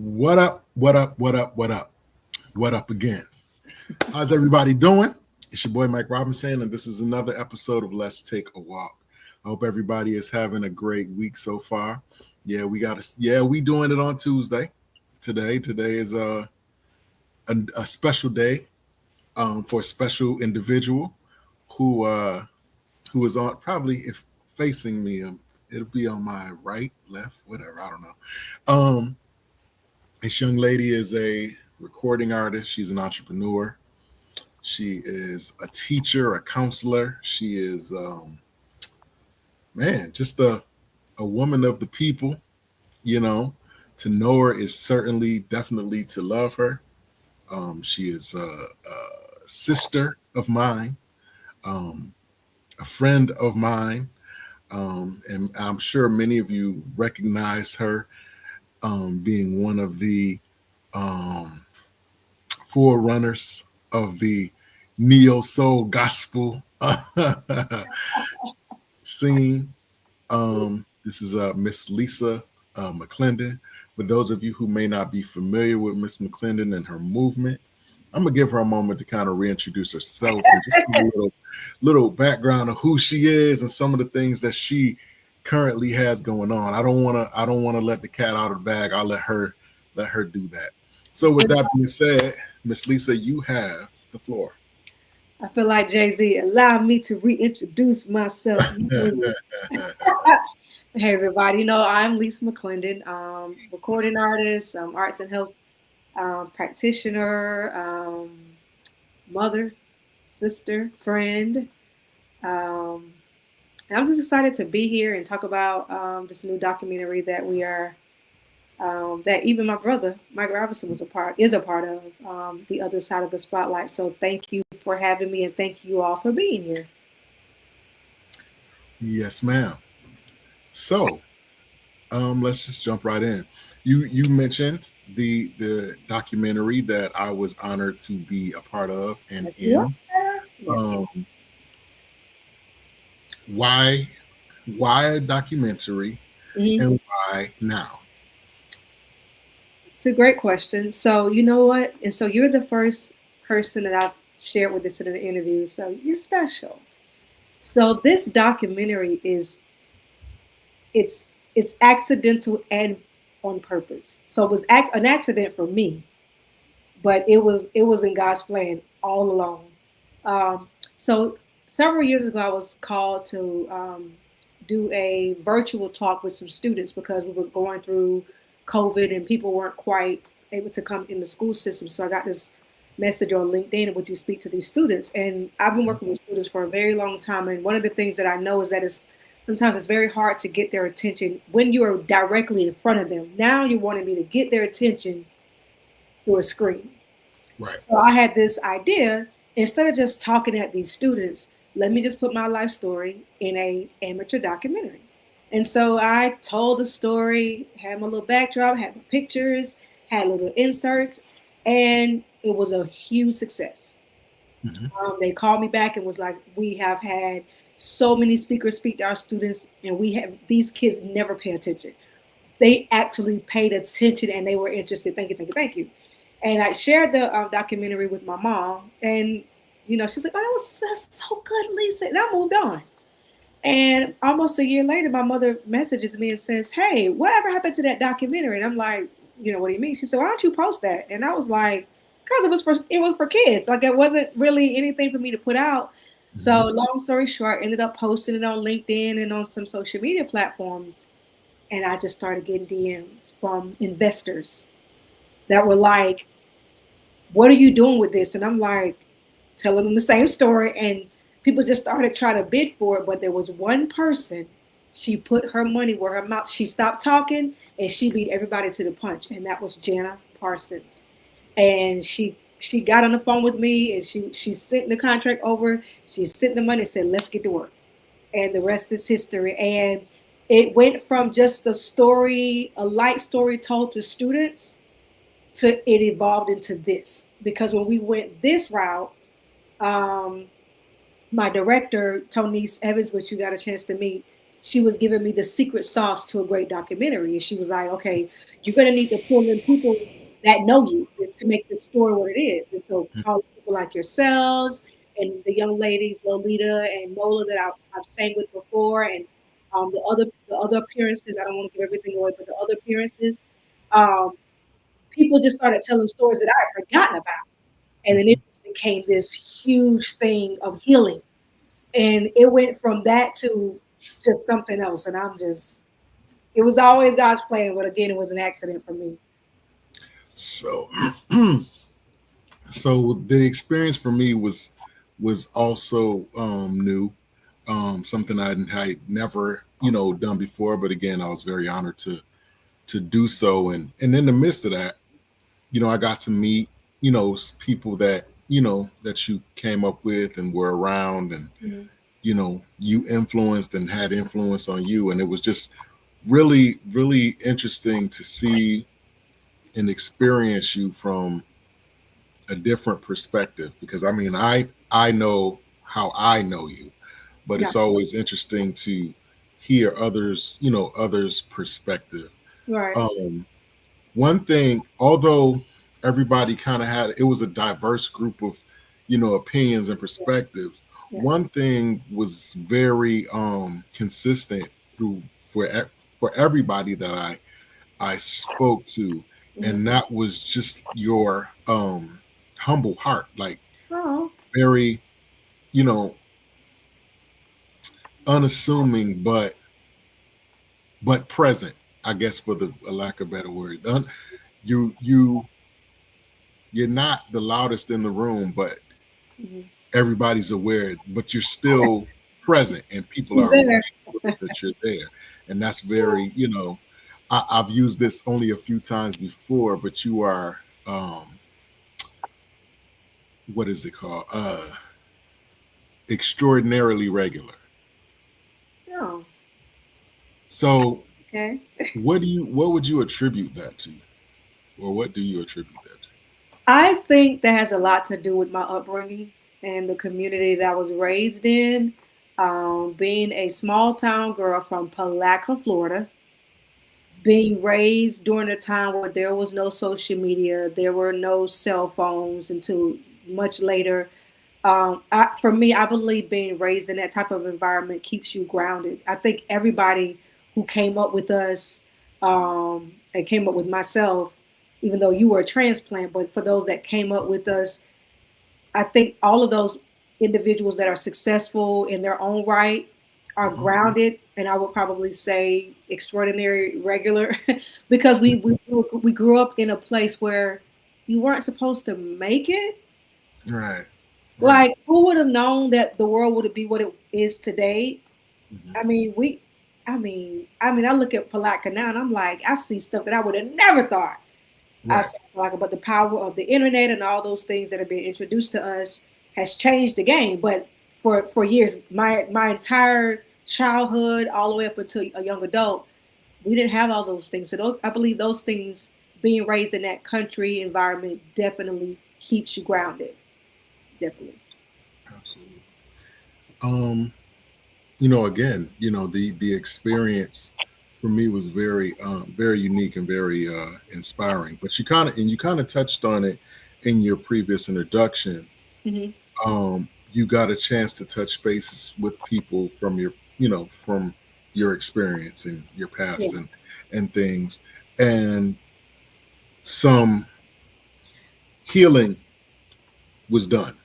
What up? What up? What up? What up? What up again? How's everybody doing? It's your boy Mike Robinson, and this is another episode of Let's Take a Walk. I hope everybody is having a great week so far. Yeah, we doing it on Tuesday. Today is a special day for a special individual who is on probably if facing me. It'll be on my right, left, whatever. I don't know. This young lady is a recording artist. She's an entrepreneur. She is a teacher, a counselor. She is, just a woman of the people. You know, to know her is definitely to love her. She is a sister of mine, a friend of mine, and I'm sure many of you recognize her. Being one of the forerunners of the neo soul gospel scene. This is Miss Lisa McClendon. For those of you who may not be familiar with Miss McClendon and her movement, I'm gonna give her a moment to kind of reintroduce herself and just give a little background of who she is and some of the things that she currently has going on. I don't want to let the cat out of the bag. I'll let her do that. So with that being said, Miss Lisa, you have the floor. I feel like Jay-Z, allow me to reintroduce myself. Hey everybody, I'm Lisa McClendon, recording artist, arts and health practitioner, mother, sister, friend. I'm just excited to be here and talk about this new documentary that we are, that even my brother, Mike Robinson, is a part of, The Other Side of the Spotlight. So thank you for having me and thank you all for being here. Yes, ma'am. So let's just jump right in. You mentioned the documentary that I was honored to be a part of and in. Why a documentary and why now? It's a great question. So you know what? And so you're the first person that I've shared with this in an interview. So you're special. So this documentary it's accidental and on purpose. So it was an accident for me, but it was in God's plan all along. So several years ago, I was called to do a virtual talk with some students because we were going through COVID and people weren't quite able to come in the school system. So I got this message on LinkedIn, would you speak to these students? And I've been working with students for a very long time. And one of the things that I know is that sometimes it's very hard to get their attention when you are directly in front of them. Now you're wanting me to get their attention through a screen. Right. So I had this idea, instead of just talking at these students, let me just put my life story in a amateur documentary. And so I told the story, had my little backdrop, had my pictures, had little inserts, and it was a huge success. They called me back and was like, we have had so many speakers speak to our students, and these kids never pay attention. They actually paid attention and they were interested. Thank you. And I shared the documentary with my mom, and she's like, "Oh, that's so good, Lisa." And I moved on. And almost a year later, my mother messages me and says, "Hey, whatever happened to that documentary?" And I'm like, "What do you mean?" She said, "Why don't you post that?" And I was like, "Because it was for kids. Like it wasn't really anything for me to put out." So long story short, ended up posting it on LinkedIn and on some social media platforms. And I just started getting DMs from investors that were like, "What are you doing with this?" And I'm like, telling them the same story. And people just started trying to bid for it. But there was one person, she put her money where her mouth, she stopped talking and she beat everybody to the punch. And that was Jana Parsons. And she got on the phone with me and she sent the contract over. She sent the money and said, "Let's get to work." And the rest is history. And it went from just a light story told to students, to it evolved into this. Because when we went this route, my director, Tonice Evans, which you got a chance to meet, she was giving me the secret sauce to a great documentary. And she was like, "Okay, you're going to need to pull in people that know you to make this story what it is. And so call people like yourselves and the young ladies, Lolita and Mola that I've sang with before, and the other appearances. I don't want to give everything away, but the other appearances, um, people just started telling stories that I had forgotten about, and then it just became this huge thing of healing, and it went from that to just something else. And I'm just, it was always God's plan, but again, it was an accident for me. So, so the experience for me was also new, something I never done before. But again, I was very honored to do so, and in the midst of that, I got to meet people that that you came up with and were around, and Mhm. you influenced and had influence on you, and it was just really really interesting to see and experience you from a different perspective, because I mean I know how I know you, but Yeah, it's always interesting to hear others others perspective. right. um One thing, although everybody kind of had, it was a diverse group of opinions and Yeah, perspectives, yeah. one thing was very consistent through for everybody that I spoke to, Hmm. and that was just your humble heart, like Oh, very you know unassuming, but present, I guess, for the a lack of a better word. You you're not the loudest in the room, but hmm. everybody's aware, but you're still present, and people She's are there. aware that you're there. And that's very, I've used this only a few times before, but you are, what is it called? Extraordinarily regular. Oh, So okay. what would you attribute that to? Or what do you attribute that to? I think that has a lot to do with my upbringing and the community that I was raised in. Being a small town girl from Palaca, Florida, being raised during a time where there was no social media, there were no cell phones until much later. For me, I believe being raised in that type of environment keeps you grounded. I think everybody who came up with us and came up with myself, even though you were a transplant, but for those that came up with us, I think all of those individuals that are successful in their own right are Mhm. grounded, and I would probably say extraordinary regular, because we grew up in a place where you weren't supposed to make it. Right, right. Like, who would have known that the world would be what it is today? Mhm. I mean, I look at Palatka now and I'm like, I see stuff that I would have never thought I Right. saw Palatka, but the power of the internet and all those things that are being introduced to us has changed the game. But for years, my entire childhood, all the way up until a young adult, we didn't have all those things. So I believe those things, being raised in that country environment, definitely keeps you grounded. Definitely. Absolutely. Um, again, the experience for me was very very unique and very inspiring. But you kind of touched on it in your previous introduction. Hmm. You got a chance to touch bases with people from from your experience and your Yeah. past and things, and some healing was done.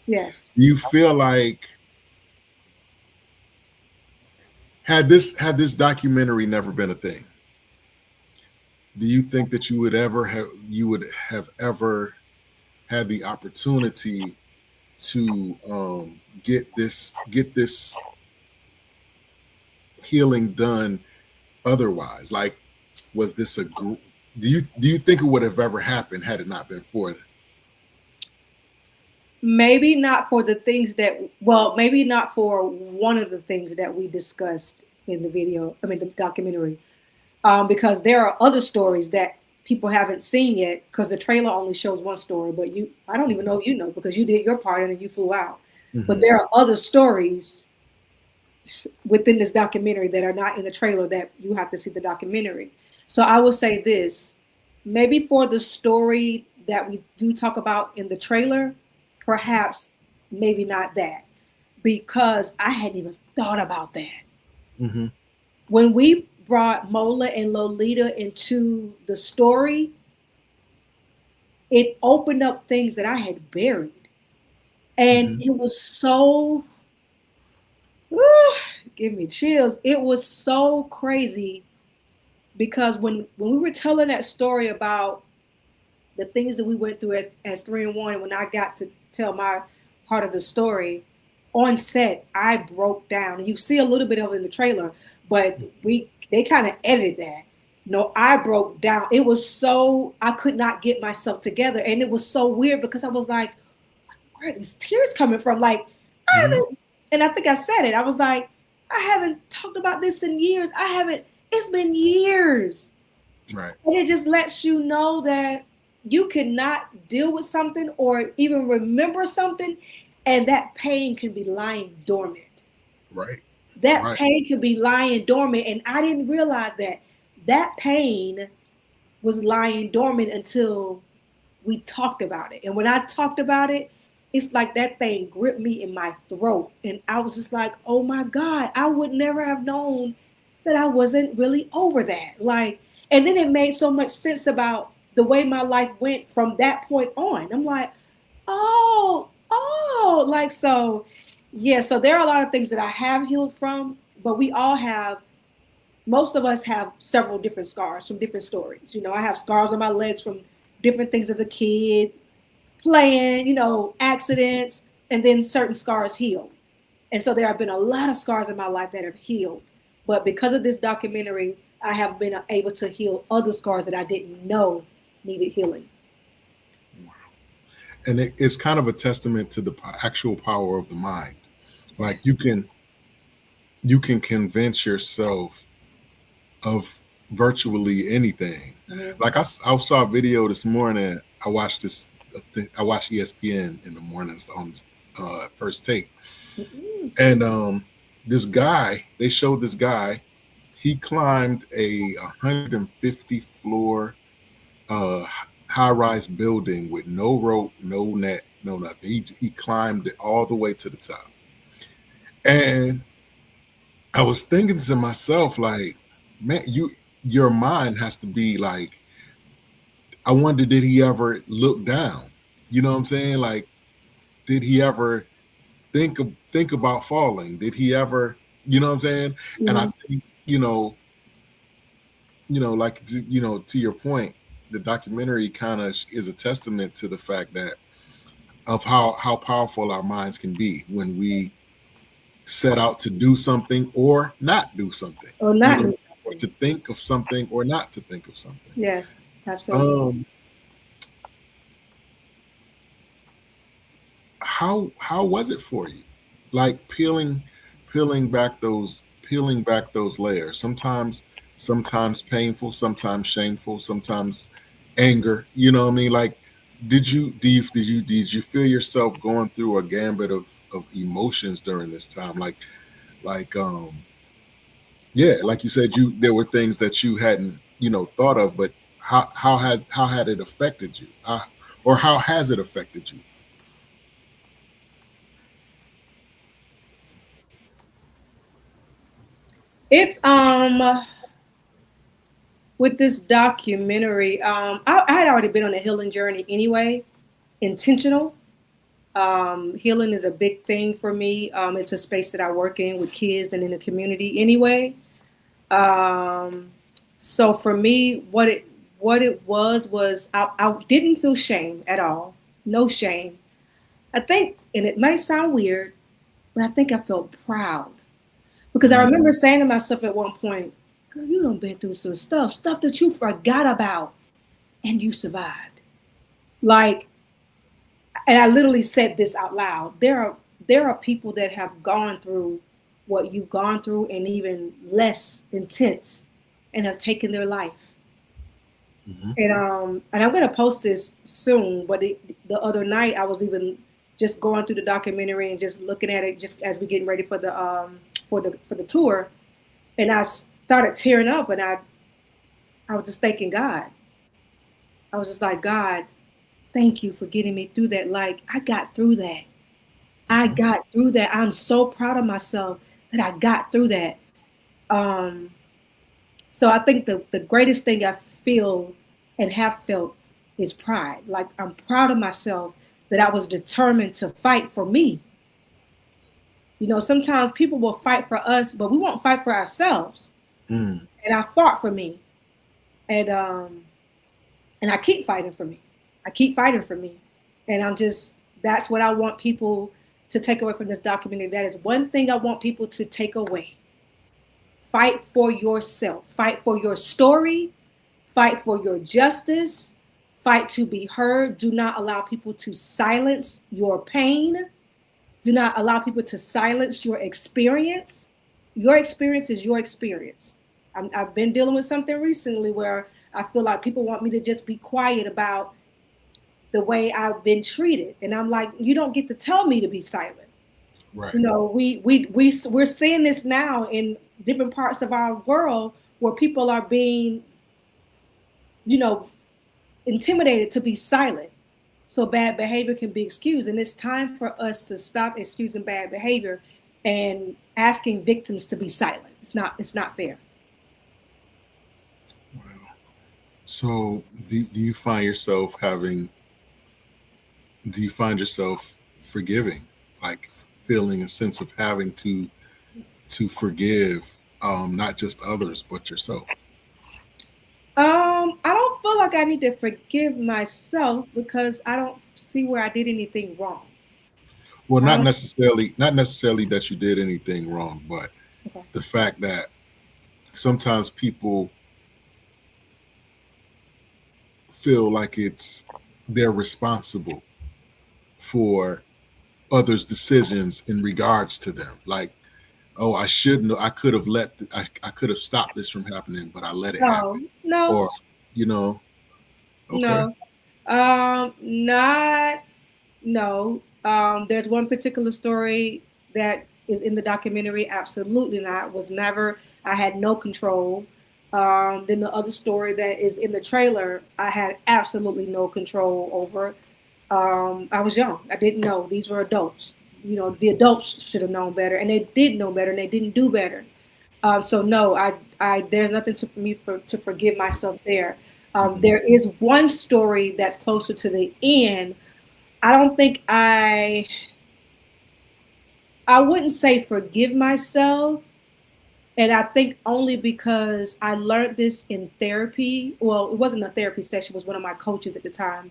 Yes. Do you feel like, had this documentary never been a thing, do you think that you would have ever had the opportunity to get this healing done otherwise? Like, was this a group? Do you think it would have ever happened had it not been for it? Maybe not for the things that, well, maybe not for one of the things that we discussed in the video, I mean, the documentary, because there are other stories that people haven't seen yet because the trailer only shows one story, but I don't even know if you know because you did your part and then you flew out. But Mm-hmm. there are other stories within this documentary that are not in the trailer that you have to see the documentary. So I will say this, maybe for the story that we do talk about in the trailer, perhaps maybe not that, because I hadn't even thought about that. Mm-hmm. When we brought Mola and Lolita into the story, it opened up things that I had buried. And Mm-hmm. it was so, whew, give me chills. It was so crazy because when we were telling that story about the things that we went through as 3-in-1, when I got to tell my part of the story on set, I broke down. And you see a little bit of it in the trailer, but they kind of edited that. No, I broke down. It was so I could not get myself together, and it was so weird because I was like, "Where are these tears coming from?" Like I Mm-hmm. haven't, and I think I said it. I was like, "I haven't talked about this in years. I haven't. It's been years." Right. And it just lets you know that you cannot deal with something or even remember something, and that pain can be lying dormant. Right. That Right. pain can be lying dormant, and I didn't realize that that pain was lying dormant until we talked about it. And when I talked about it, it's like that thing gripped me in my throat, and I was just like, "Oh my God, I would never have known that I wasn't really over that." Like, and then it made so much sense about the way my life went from that point on. I'm like, oh, like so. Yeah, so there are a lot of things that I have healed from, but we all have. Most of us have several different scars from different stories. I have scars on my legs from different things as a kid, playing, accidents, and then certain scars heal. And so there have been a lot of scars in my life that have healed. But because of this documentary, I have been able to heal other scars that I didn't know needed healing. And it's kind of a testament to the actual power of the mind. Like Yes. you can convince yourself of virtually anything. Mm-hmm. Like I saw a video this morning. I watched this. I watch ESPN in the mornings on first take, Mm-hmm. and this guy. They showed this guy. He climbed a 150 floor uh, high rise building with no rope, no net, no nothing. He climbed it all the way to the top, and I was thinking to myself, like, man, your mind has to be like, I wonder, did he ever look down? You know what I'm saying? Like, did he ever think about falling? Did he ever, you know what I'm saying? And I Mm-hmm. think, like to your point, the documentary kind of is a testament to the fact that of how powerful our minds can be when we set out to do something or not do something. Or You not know, do or something. to think of something or not to think of something. Yes, absolutely. Um, how was it for you? Like peeling back those layers. Sometimes painful, sometimes shameful, sometimes anger. You know what I mean? Like, did you feel yourself going through a gambit of emotions during this time? Like yeah, like you said, there were things that you hadn't thought of, but how had it affected you, or how has it affected you? It's with this documentary, I had already been on a healing journey anyway, intentional. Healing is a big thing for me. It's a space that I work in with kids and in the community anyway. Um, so for me, what it was I didn't feel shame at all. No shame. I think, and it may sound weird, but I think I felt proud because I Mm, remember saying to myself at one point, "Girl, you done been through some stuff that you forgot about, and you survived." Like, and I literally said this out loud. There are people that have gone through what you've gone through and even less intense and have taken their life. mhm. And I'm gonna post this soon, but the other night I was even just going through the documentary and just looking at it just as we getting ready for the tour, and I started tearing up, and I was just thanking God. I was just like, God, thank you for getting me through that. Like, I got through that. I Mhm. got through that. I'm so proud of myself that I got through that. Um, so I think the greatest thing I feel and have felt is pride. Like, I'm proud of myself that I was determined to fight for me. You know, sometimes people will fight for us, but we won't fight for ourselves. Mm. And I fought for me. And and I keep fighting for me. I keep fighting for me. And I'm just that's what I want people to take away from this documentary. That is one thing I want people to take away. Fight for yourself. Fight for your story. Fight for your justice. Fight to be heard. Do not allow people to silence your pain. Do not allow people to silence your experience. Your experience is your experience. I've been dealing with something recently where I feel like people want me to just be quiet about the way I've been treated, and I'm like, you don't get to tell me to be silent. Right. You know, we're seeing this now in different parts of our world where people are being, you know, intimidated to be silent so bad behavior can be excused. And it's time for us to stop excusing bad behavior and asking victims to be silent. It's not fair. Wow. So do you find yourself having, do you find yourself forgiving, like feeling a sense of having to forgive, not just others but yourself? I don't feel like I need to forgive myself because I don't see where I did anything wrong. Well, I not don't. necessarily, not necessarily that you did anything wrong, but Okay. the fact that sometimes people feel like it's they're responsible for others' decisions in regards to them. Like, oh, I shouldn't, I could have I could have stopped this from happening, but I let it No, happen. no, Or, you know, okay. no. Not no. There's one particular story that is in the documentary. Absolutely not. Was never. I had no control. Then the other story that is in the trailer, I had absolutely no control over. I was young. I didn't know. These were adults. You know, the adults should have known better, and they did know better, and they didn't do better. So no, there's nothing for me to forgive myself there. Mhm. There is one story that's closer to the end. I don't think I wouldn't say forgive myself, and I think only because I learned this in therapy. Well, it wasn't a therapy session; it was one of my coaches at the time.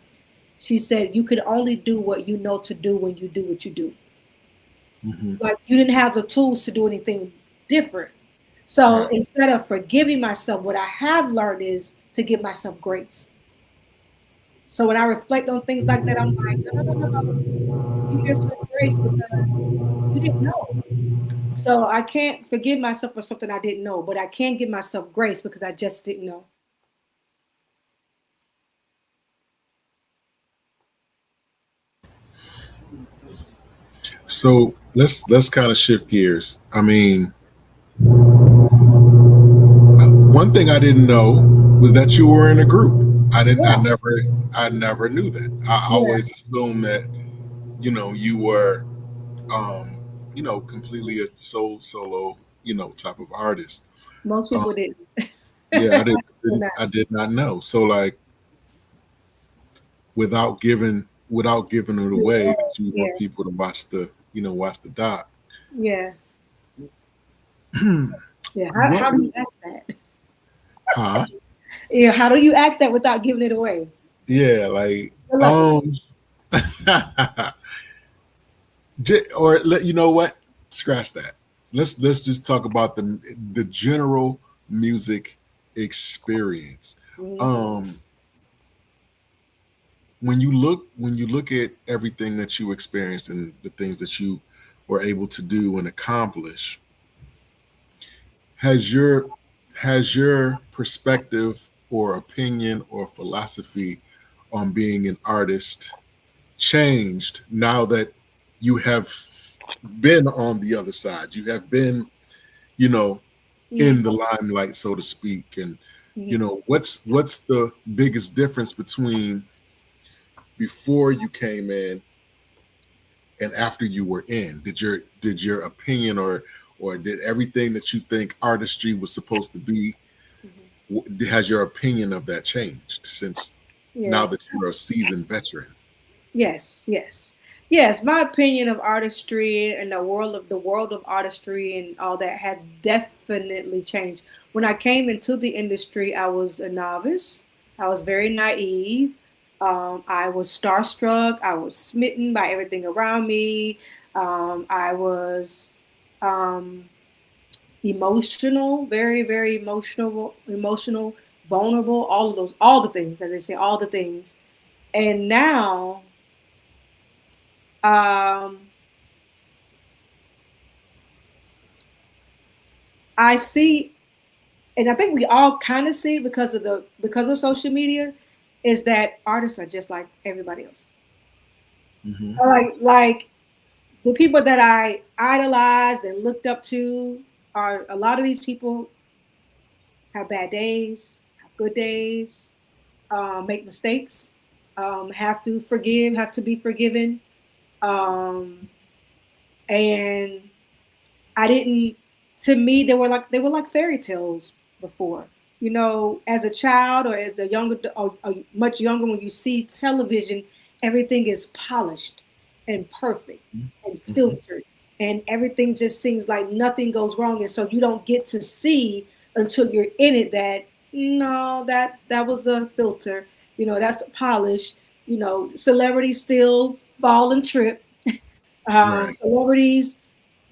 She said you could only do what you know to do when you do what you do. Mhm. Like you didn't have the tools to do anything different. So Right. instead of forgiving myself, what I have learned is to give myself grace. So when I reflect on things like that, I'm like, no, no, no, no, no. Give yourself grace because you didn't know. So I can't forgive myself for something I didn't know, but I can give myself grace because I just didn't know. So let's kind of shift gears. I mean, one thing I didn't know was that you were in a group. Yeah, I never knew that. I yeah. always assumed that, you were, um, completely a solo, type of artist. Most Um, people didn't. yeah, They're not. I did not know. So like, without giving it away, Yeah, because you want yeah, people to watch the doc. yeah. Yeah. What? How do you ask that? Huh? Yeah, how do you ask that without giving it away? Yeah, like, Good luck with or you know what? Scratch that. Let's just talk about the general music experience. that. Mhm. Um, when you look at everything that you experienced and the things that you were able to do and accomplish, has your perspective or opinion or philosophy on being an artist changed now that you have been on the other side? You have been, you know, in Mhm. the limelight, so to speak. And You know, what's the biggest difference between before you came in and after you were in? Did your opinion or did everything that you think artistry was supposed to be, Mhm. has your opinion of that changed since now Yeah. that you're a seasoned veteran? Yes, yes. Yes, my opinion of artistry and the world of artistry and all that has definitely changed. When I came into the industry, I was a novice. I was very naive. I was starstruck. I was smitten by everything around me. I was um, emotional, very, very emotional, vulnerable. All of those, all the things, as they say, all the things. And now um, I see, and I think we all kind of see because of social media, is that artists are just like everybody else. Mm-hmm. Like the people that I idolized and looked up to are a lot of these people have bad days, have good days, make mistakes, have to forgive, have to be forgiven, um, and I didn't. To me, they were like fairy tales before. As a child or as a younger or much younger, when you see television, everything is polished and perfect and Mm-hmm. filtered, and everything just seems like nothing goes wrong. And so you don't get to see until you're in it that no, that was a filter. That's a polish. Celebrities still fall and trip. Right. Celebrities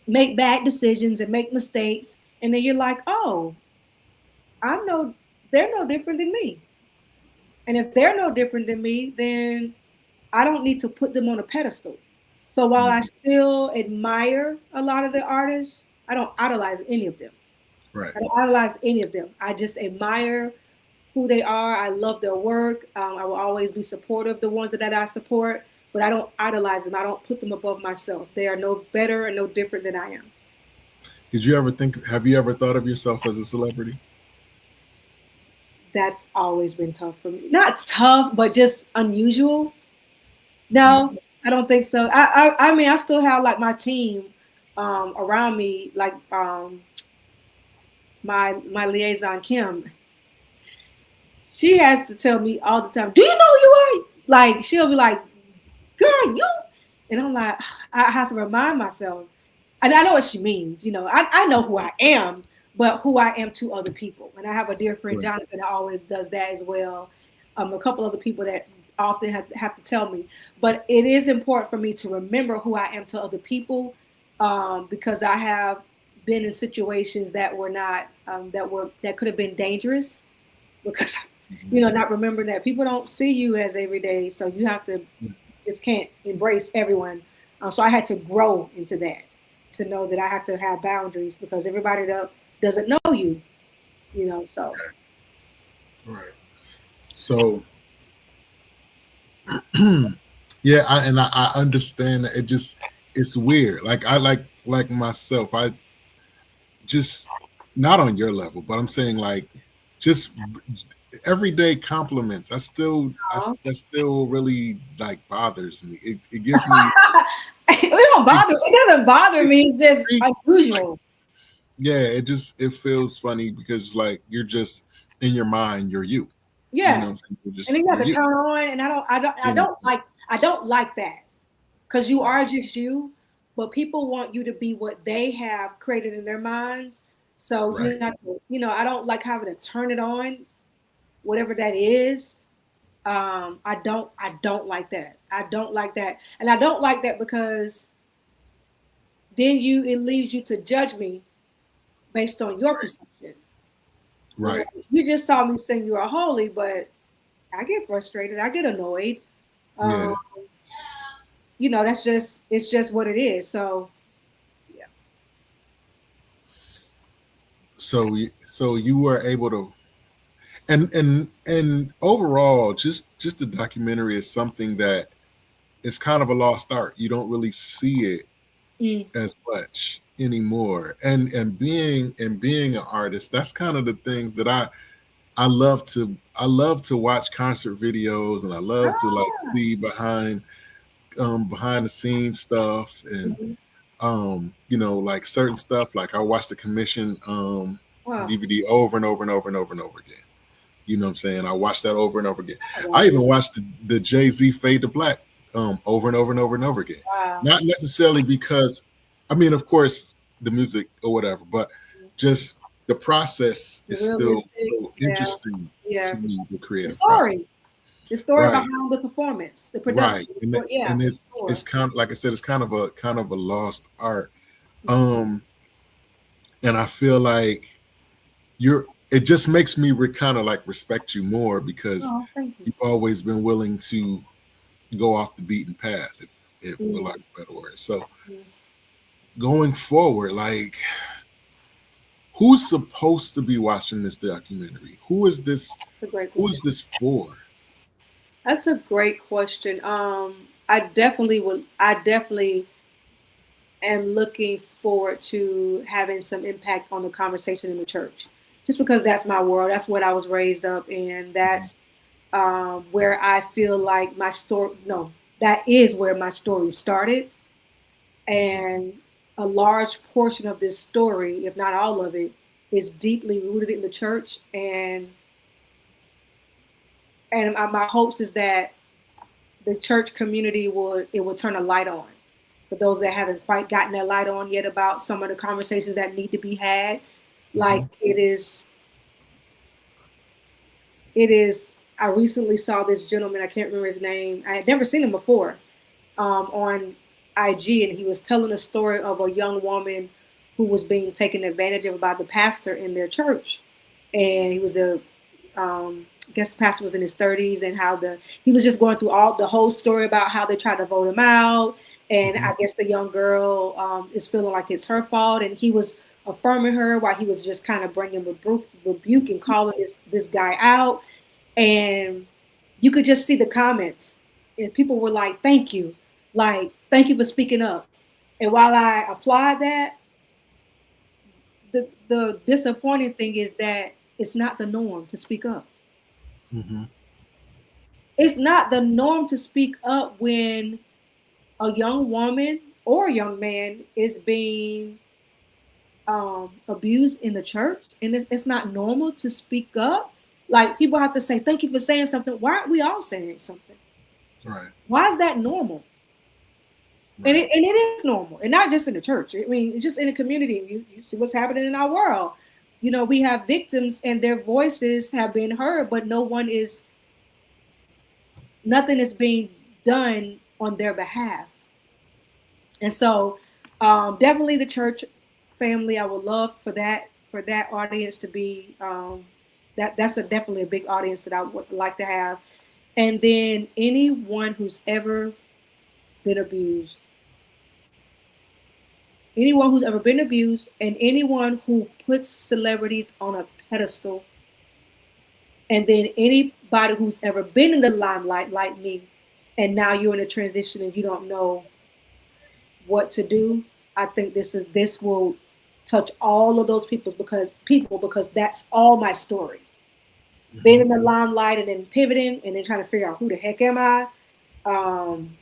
make bad decisions and make mistakes, and then you're like, oh, I'm no, they're no different than me. And if they're no different than me, then I don't need to put them on a pedestal. So while I Yeah. still admire a lot of the artists, I don't idolize any of them. Right. I don't idolize any of them. I just admire who they are. I love their work. I will always be supportive of the ones that I support, but I don't idolize them. I don't put them above myself. They are no better and no different than I am. Did you ever think? Have you ever thought of yourself as a celebrity? That's always been tough for me. Not tough, but just unusual. Mm-hmm. No, I don't think so. I mean, I still have like my team around me, like my liaison Kim. She has to tell me all the time, "Do you know who you are?" Like she'll be like, "Girl, you," and I'm like, I have to remind myself. And I know what she means. I know who I am, but who I am to other people. And I have a dear friend, Right. Jonathan, that always does that as well. A couple other people that often have to tell me. But it is important for me to remember who I am to other people, because I have been in situations that were not that could have been dangerous because Mm-hmm. not remembering that people don't see you as every day, so you have to just can't embrace everyone. So I had to grow into that, to know that I have to have boundaries because everybody that doesn't know you, So Right. So yeah, I understand that. It's weird. Like I like myself. I just not on your level, but I'm saying like just everyday compliments. uh, that still really like bothers me. It gives me it don't it bother. just It doesn't bother it me. It's just freaks like unusual. yeah. It feels funny because like you're just in your mind. You're you. You know Yeah, what I'm saying? and then you have You're to you. turn on, and Yeah. I don't like that because you Right. are just you, but people want you to be what they have created in their minds. So you Right. have to, I don't like having to turn it on, whatever that is. I don't like that. I don't like that. And I don't like that because then it leaves you to judge me based on your perception. Right. You just saw me sing You Are Holy, but I get frustrated. I get annoyed. Um, Yeah. it's just what it is. So yeah. So you were able to and overall just the documentary is something that it's kind of a lost art. You don't really see it Mm, as much anymore. And being an artist, that's kind of the things that I love to watch concert videos, and I love to like Ah, see behind the scenes stuff, and mhm. like certain stuff. Like I watched the commission Wow. DVD over and over and over and over and over again. You know what I'm saying? I watched that over and over again. I Wow. even watched the Jay-Z Fade to Black over and over and over and over again. Wow. Not necessarily because, I mean, of course, the music or whatever, but just the process is still Realistic. so Yeah. interesting Yeah. to me, the The creative process. story. The story Right, behind the performance, the right. production. And Yeah, and for it's sure. kind of like I said, it's kind of a lost art. Mhm. Um, and I feel like it just makes me kind of like respect you more because Oh, thank you. you've always been willing to go off the beaten path, if for lack Mm, of a better word. So mm. going forward, like who's supposed to be watching this documentary? That's a great Who is question. this for? That's a great question. I definitely am looking forward to having some impact on the conversation in the church. Just because that's my world. That's what I was raised up in. That's where I feel like my story. No, that is where my story started, and a large portion of this story, if not all of it, is deeply rooted in the church. And my hopes is that the church community will turn a light on for those that haven't quite gotten that light on yet about some of the conversations that need to be had. Like Mm-hmm. it is. I recently saw this gentleman. I can't remember his name. I had never seen him before on IG, and he was telling a story of a young woman who was being taken advantage of by the pastor in their church, and he was I guess the pastor was in his 30s, and how he was just going through all the whole story about how they tried to vote him out, and Mm-hmm. I guess the young girl is feeling like it's her fault, and he was affirming her while he was just kind of bringing rebuke and calling this guy out, and you could just see the comments, and people were like thank you for speaking up. And while I applaud that, the disappointing thing is that it's not the norm to speak up. Mm-hmm. It's not the norm to speak up when a young woman or a young man is being abused in the church, and it's not normal to speak up. Like people have to say thank you for saying something. Why aren't we all saying something? Right, Why is that normal? And right. it is normal, and not just in the church. I mean, just in the community. You see what's happening in our world. You know, we have victims, and their voices have been heard, but nothing is being done on their behalf. And so, definitely the church family. I would love for that audience to be that's definitely a big audience that I would like to have. And then been abused anyone who's ever been abused, and anyone who puts celebrities on a pedestal, and then anybody who's ever been in the limelight like me, and now you're in a transition and you don't know what to do. I think this will touch all of those because that's all my story. Being Mm-hmm. in the limelight and then pivoting and then trying to figure out who the heck am I. Um,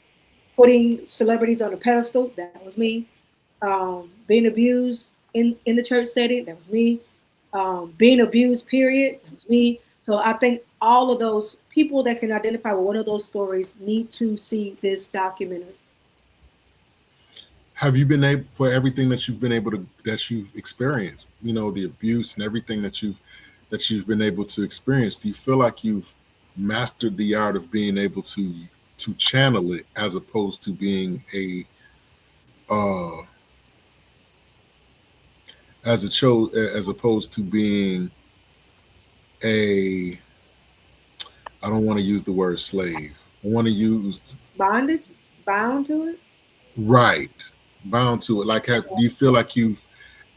Putting celebrities on a pedestal, that was me. Being abused in the church setting, that was me. Being abused, period, that was me. So I think all of those people that can identify with one of those stories need to see this documentary. Have you been able, for everything that you've experienced, the abuse and everything that you've been able to experience, do you feel like you've mastered the art of being able to channel it as opposed to being uh as opposed to being a, I don't want to use the word slave. I want to use Bondage, bound to it. right, bound to it. Like, do you feel like you've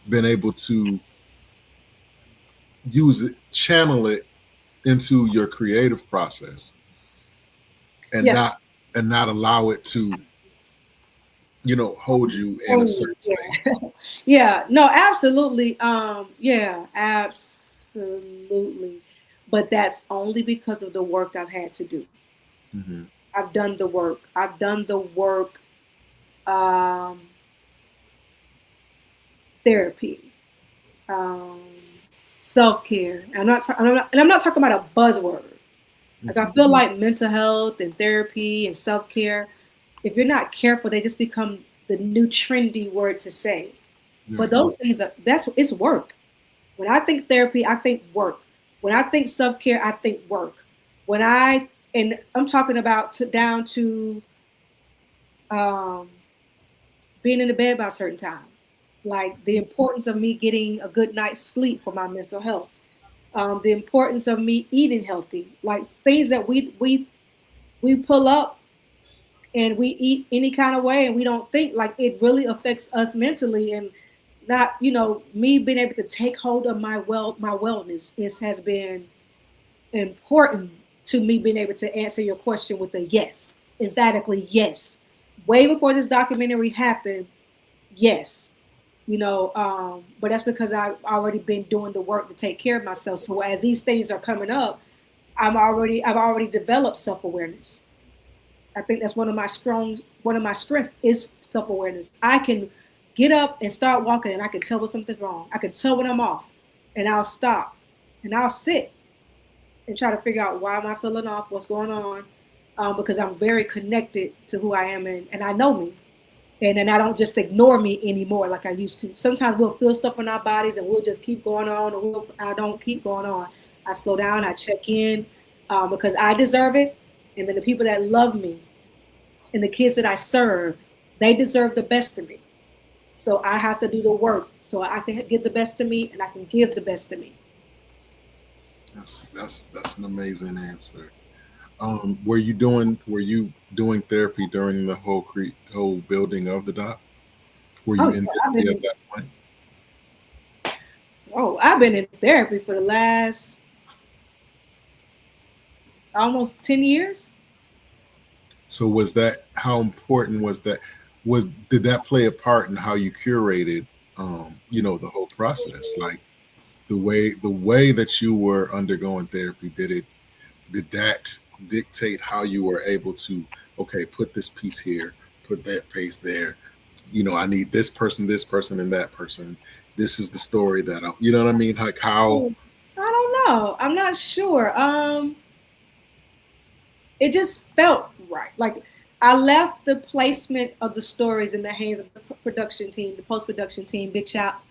been able to use it, channel it into your creative process, and Yeah. not allow it to hold you in a certain state? Yeah. Yeah. No, absolutely. Yeah, absolutely. but that's only because of the work I've had to do. Mm-hmm. I've done the work. I've done the work. Um, Therapy, um, self care. And I'm not talking about a buzzword. Like I Mm-hmm. feel like mental health and therapy and self care, if you're not careful, they just become the new trendy word to say. But Right. those things are that's it's work. When I think therapy, I think work. When I think self care, I think work. When I and I'm talking about down to um, being in the bed by a certain time, like the importance of me getting a good night's sleep for my mental health, the importance of me eating healthy, like things that we pull up and we eat any kind of way and we don't think like it really affects us mentally and not me being able to take hold of my wellness is has been important to me being able to answer your question with a yes, emphatically yes. Way before this documentary happened, yes. But that's because I've already been doing the work to take care of myself. So as these things are coming up, I've already developed self-awareness. I think that's one of my strengths is self-awareness. I can get up and start walking and I can tell when something's wrong. I can tell when I'm off and I'll stop and I'll sit and try to figure out why am I feeling off, what's going on, because I'm very connected to who I am and I know me. And then I don't just ignore me anymore like I used to. Sometimes we'll feel stuff in our bodies and we'll just keep going on, or I don't keep going on. I slow down, I check in because I deserve it. And then the people that love me and the kids that I serve, they deserve the best of me. So I have to do the work so I can get the best of me and I can give the best of me. That's an amazing answer. Were you doing therapy during the whole building of the doc? Were Oh you in yeah, therapy at that point? I've been in therapy for the last almost 10 years. So was that how important was that? Was did that play a part in how you curated, the whole process? Like the way that you were undergoing therapy, did that dictate how you were able to okay put this piece here, put that piece there? I need this person, and that person. This is the story that you know what I mean? Like how. Oh, I don't know. I'm not sure. It just felt right. Like I left the placement of the stories in the hands of the production team, the post production team. Big shout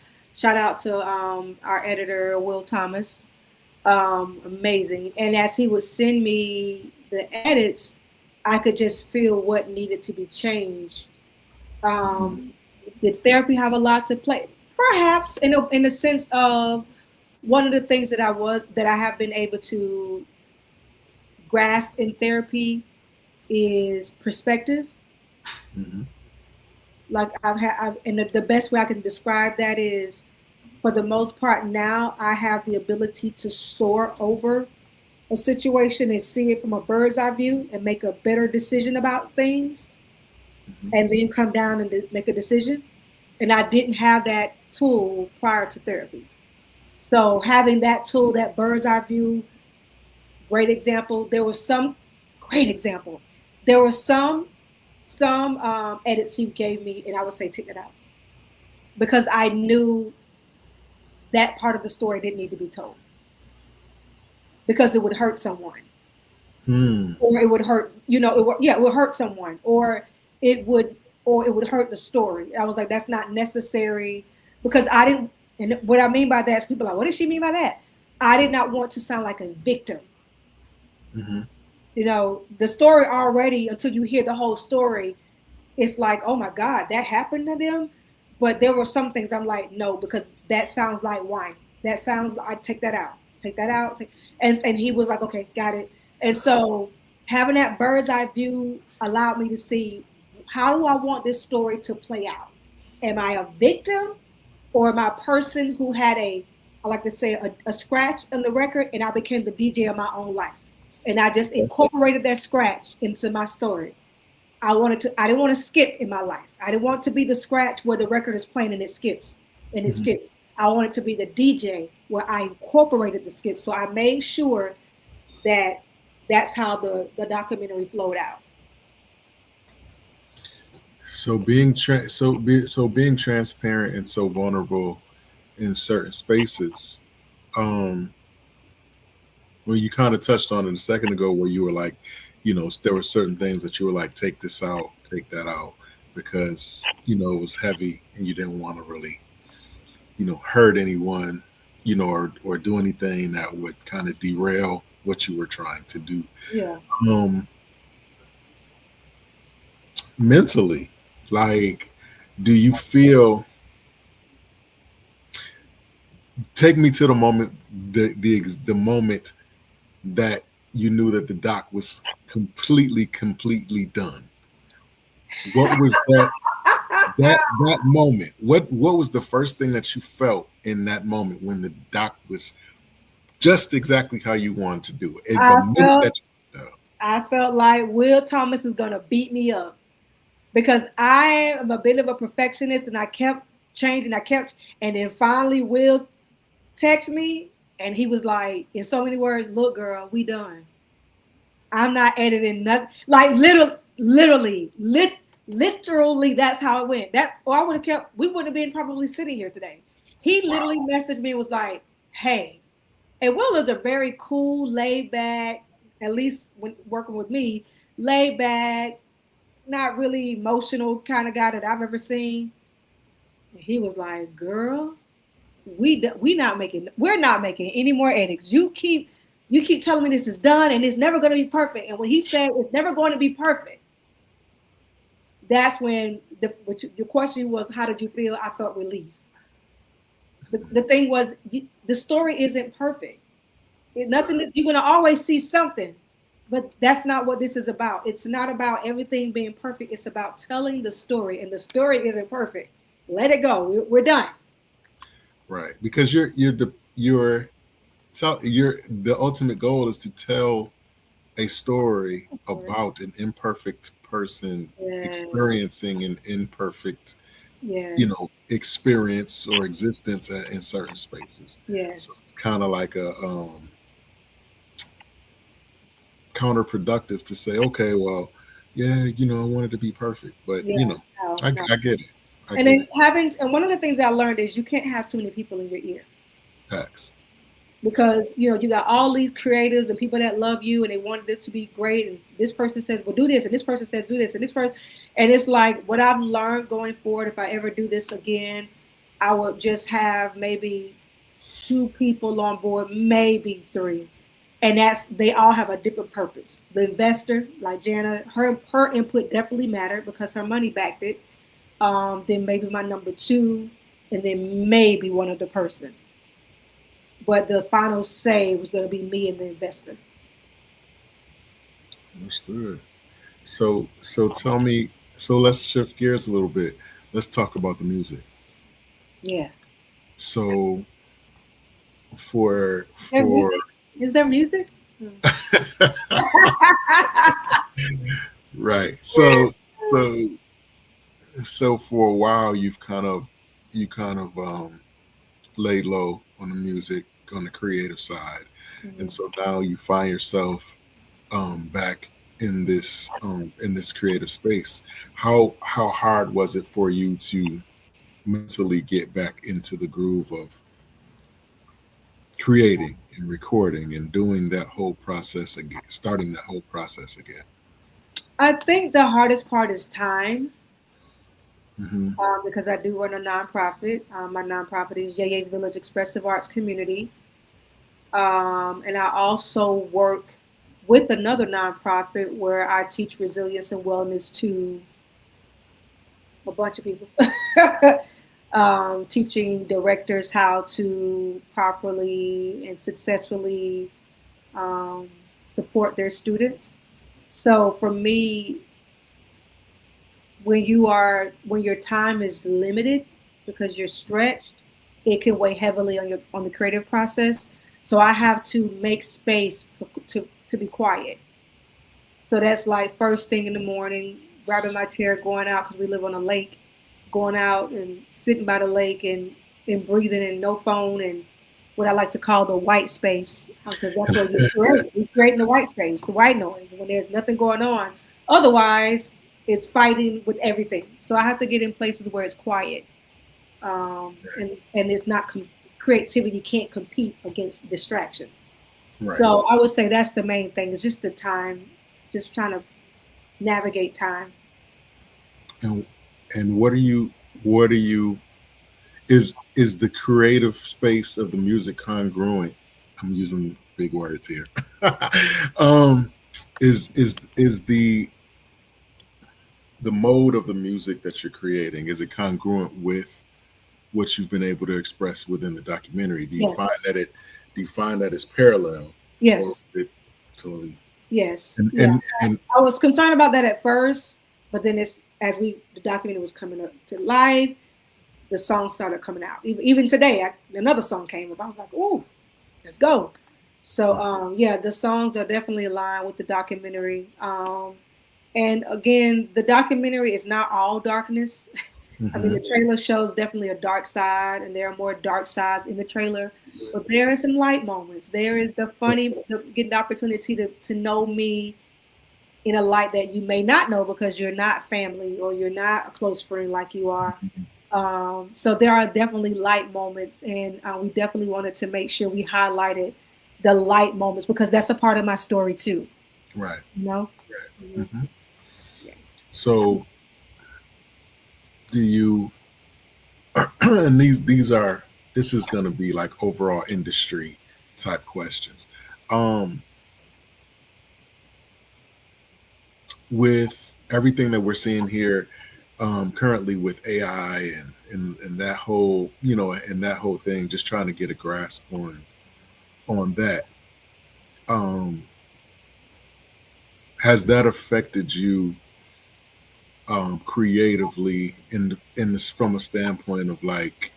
out to our editor Will Thomas. Amazing. And as he would send me the edits, I could just feel what needed to be changed. Mhm. Um, did therapy have a lot to play? Perhaps in the sense of one of the things that I have been able to grasp in therapy is perspective. Mhm. Like and the best way I can describe that is, for the most part, now I have the ability to soar over a situation and see it from a bird's eye view and make a better decision about things, Mhm. and then come down and make a decision. And I didn't have that tool prior to therapy. So having that tool, that bird's eye view, great example. There was some great example. There were some edits you gave me, and I would say take it out because I knew that part of the story didn't need to be told because it would hurt someone, Hmm. or it would hurt. It would hurt someone, it would, or it would hurt the story. I was like, that's not necessary because I didn't. And what I mean by that is people are like, what does she mean by that? I did not want to sound like a victim. Mhm. The story already, until you hear the whole story, it's like, oh my God, that happened to them. But there were some things I'm like, no, because that sounds like wine. That sounds I take that out. Take that out. And he was like, okay, got it. And so having that bird's eye view allowed me to see, how do I want this story to play out? Am I a victim, or am I a person who had I like to say, a scratch on the record, and I became the DJ of my own life? And I just incorporated that scratch into my story. I didn't want to skip in my life. I didn't want to be the scratch where the record is playing and it skips and it Mhm. skips. I wanted to be the DJ where I incorporated the skits. So I made sure that that's how the documentary flowed out. So being transparent and so vulnerable in certain spaces. Um, well, you kind of touched on it a second ago, where you were like, there were certain things that you were like, take this out, take that out, because it was heavy and you didn't want to really, hurt anyone, or do anything that would kind of derail what you were trying to do. Yeah. Um, Mentally, like, do you feel? Take me to the moment, the moment that you knew that the doc was completely done. What was that moment? What was the first thing that you felt in that moment when the doc was just exactly how you wanted to do it? And the I minute felt that I felt like Will Thomas is gonna beat me up because I am a bit of a perfectionist and I kept changing, and then finally Will text me and he was like, in so many words, look, girl, we done. I'm not editing nothing. Like literally, that's how it went. That or I would have kept. We would have been probably sitting here today. He literally messaged me and was like, "Hey," and Will is a very cool, laid back. At least when working with me, laid back, not really emotional kind of guy that I've ever seen. And he was like, "Girl, we're not making any more edits. You keep telling me this is done and it's never going to be perfect." And when he said it's never going to be perfect, that's when your question was, how did you feel? I felt relief. The thing was, the story isn't perfect. Nothing. You're going to always see something, but that's not what this is about. It's not about everything being perfect. It's about telling the story, and the story isn't perfect. Let it go. We're done. right, because the ultimate goal is to tell a story about an imperfect person Yeah. experiencing an imperfect, Yes. experience or existence in certain spaces. So Yes. it's kind of like a counterproductive to say, okay, well, yeah, I wanted to be perfect, but Yeah. No. No. I get it. I And get then it. and one of the things I learned is you can't have too many people in your ear Facts. because you got all these creatives and people that love you and they want it to be great. And this person says, "Well, do this," and this person says, "Do this," and this person, and it's like what I've learned going forward. If I ever do this again, I would just have maybe two people on board, maybe three, and that's they all have a different purpose. The investor, like Jana, her input definitely mattered because her money backed it. Then maybe my number two, and then maybe one other person. But the final say was going to be me and the investor. Understood. So tell me. So let's shift gears a little bit. Let's talk about the music. Yeah. So for There for music? Is there music? Hmm. right. So for a while you kind of laid low on the music, on the creative side, and Mhm. so now you find yourself back in this creative space. How hard was it for you to mentally get back into the groove of creating and recording and doing that whole process again, starting that whole process again? I think the hardest part is time Hmm. because I do run a nonprofit. My nonprofit is Yaya's Village Expressive Arts Community. And I also work with another nonprofit where I teach resilience and wellness to a bunch of people. Teaching directors how to properly and successfully um, support their students. So for me, when your time is limited because you're stretched, it can weigh heavily on the creative process. So I have to make space to be quiet. So that's like first thing in the morning, grabbing my chair, going out because we live on a lake, going out and sitting by the lake and breathing and no phone and what I like to call the white space, because that's what we create. We create in the white space, the white noise, when there's nothing going on. Otherwise, it's fighting with everything. So I have to get in places where it's quiet, and it's not creativity can't compete against distractions. Right. So I would say that's the main thing. It's just the time, just trying to navigate time. And what are you is the creative space of the music congruent? I'm using big words here. um is the mode of the music that you're creating, is it congruent with what you've been able to express within the documentary? Do you find Yes, that it's parallel, or yes, is it totally yes, and yeah. and I was concerned about that at first, but then it's as the documentary was coming up to life, the song started coming out. Even today, another song came up. I was like, "Ooh, let's go!" So yeah, the songs are definitely aligned with the documentary. And again, the documentary is not all darkness. I mean, mm-hmm. the trailer shows definitely a dark side, and there are more dark sides in the trailer. But there are some light moments. There is the funny, getting the opportunity to know me in a light that you may not know because you're not family or you're not a close friend like you are. So there are definitely light moments, and we definitely wanted to make sure we highlighted the light moments because that's a part of my story too. Right. You know. Mhm. Mm-hmm. Yeah. So do you and these are this is going to be like overall industry type questions. um with everything that we're seeing here currently with AI and that whole, and that whole thing, just trying to get a grasp on that. Um, has that affected you creatively in this, from a standpoint of like,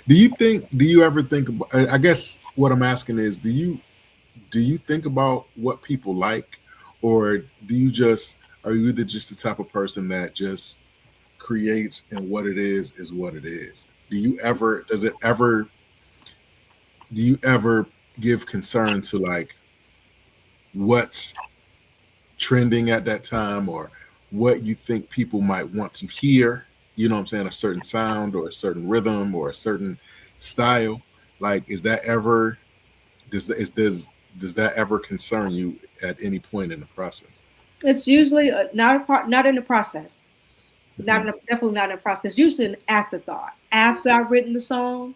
do you ever think about, I guess what I'm asking is, do you think about what people like, or do you just, are you just the type of person that just creates, and what it is what it is? Do you ever give concern to like what's trending at that time, or what you think people might want to hear? You know what I'm saying? A certain sound or a certain rhythm or a certain style. Like, is that ever, does that ever concern you at any point in the process? It's usually not a part, not in the process. Not Hmm. in definitely not in the process. Usually an afterthought after I've written the song,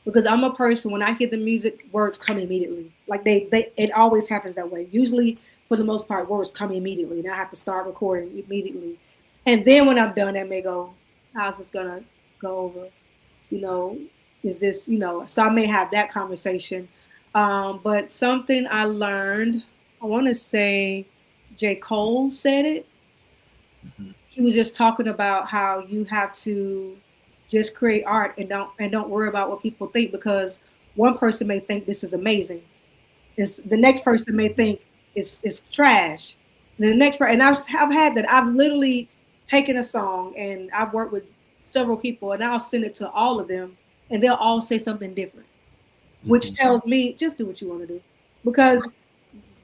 because I'm a person when I hear the music, words come immediately. Like they it always happens that way. Usually, for the most part, words come immediately, and I have to start recording immediately. And then when I'm done, I may go, "How's this gonna go over?" You know, is this So I may have that conversation. But something I learned, I want to say, J. Cole said it. Hmm. He was just talking about how you have to just create art and don't worry about what people think, because one person may think this is amazing. The next person may think it's trash. And the next person, and I've had that. I've literally taken a song and I've worked with several people and I'll send it to all of them and they'll all say something different, which Hmm. tells me just do what you want to do, because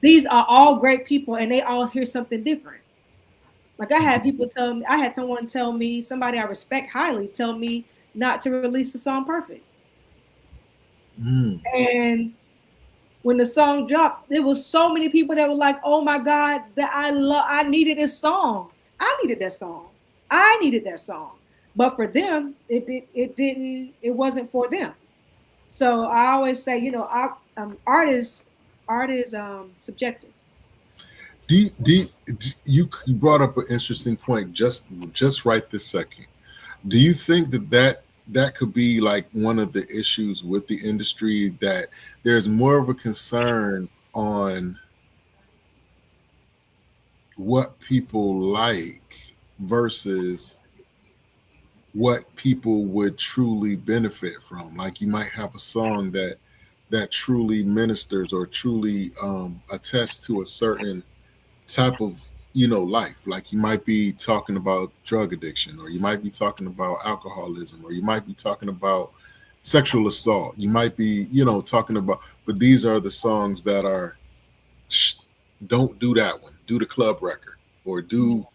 these are all great people and they all hear something different. Like I had people tell me, I had someone tell me, somebody I respect highly, tell me not to release the song Perfect. Hmm. And when the song dropped, there was so many people that were like, "Oh my God, that I needed this song. I needed that song. I needed that song." But for them, it wasn't for them. So I always say, art is subjective. You brought up an interesting point just right this second. Do you think that could be like one of the issues with the industry, that there's more of a concern on what people like versus what people would truly benefit from? Like, you might have a song that truly ministers or truly attests to a certain type of, life. Like, you might be talking about drug addiction, or you might be talking about alcoholism, or you might be talking about sexual assault. You might be, you know, talking about, but these are the songs that are, shh, don't do that one. Do the club record, or do,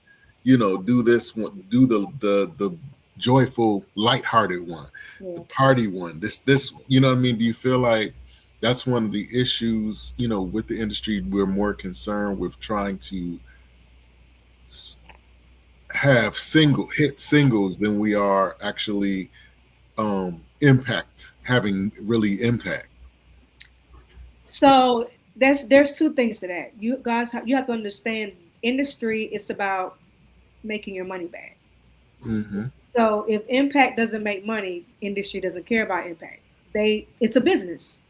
you know, do this one. Do the joyful, lighthearted one, the Yeah. party one. This, you know what I mean? Do you feel like that's one of the issues, you know, with the industry? We're more concerned with trying to have single hit singles than we are actually impact, having really impact. So there's two things to that. You guys you have to understand industry is about making your money back. Mm-hmm. So if impact doesn't make money, industry doesn't care about impact. It's a business.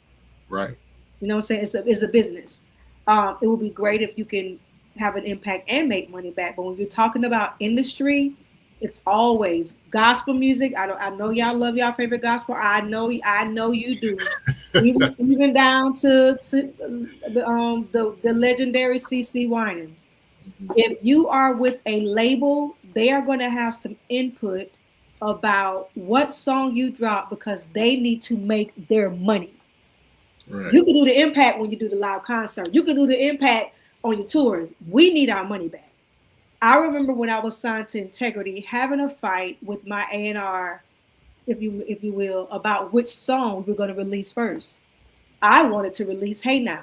Right. You know what I'm saying? It's a business. It would be great if you can have an impact and make money back. But when you're talking about industry, it's always gospel music. I know y'all love y'all favorite gospel. I know you do. Even down to the legendary CC Winans. If you are with a label, they are going to have some input about what song you drop because they need to make their money. Right. You can do the impact when you do the live concert. You can do the impact on your tours. We need our money back. I remember when I was signed to Integrity, having a fight with my A&R, if you will, about which song we are going to release first. I wanted to release Hey Now.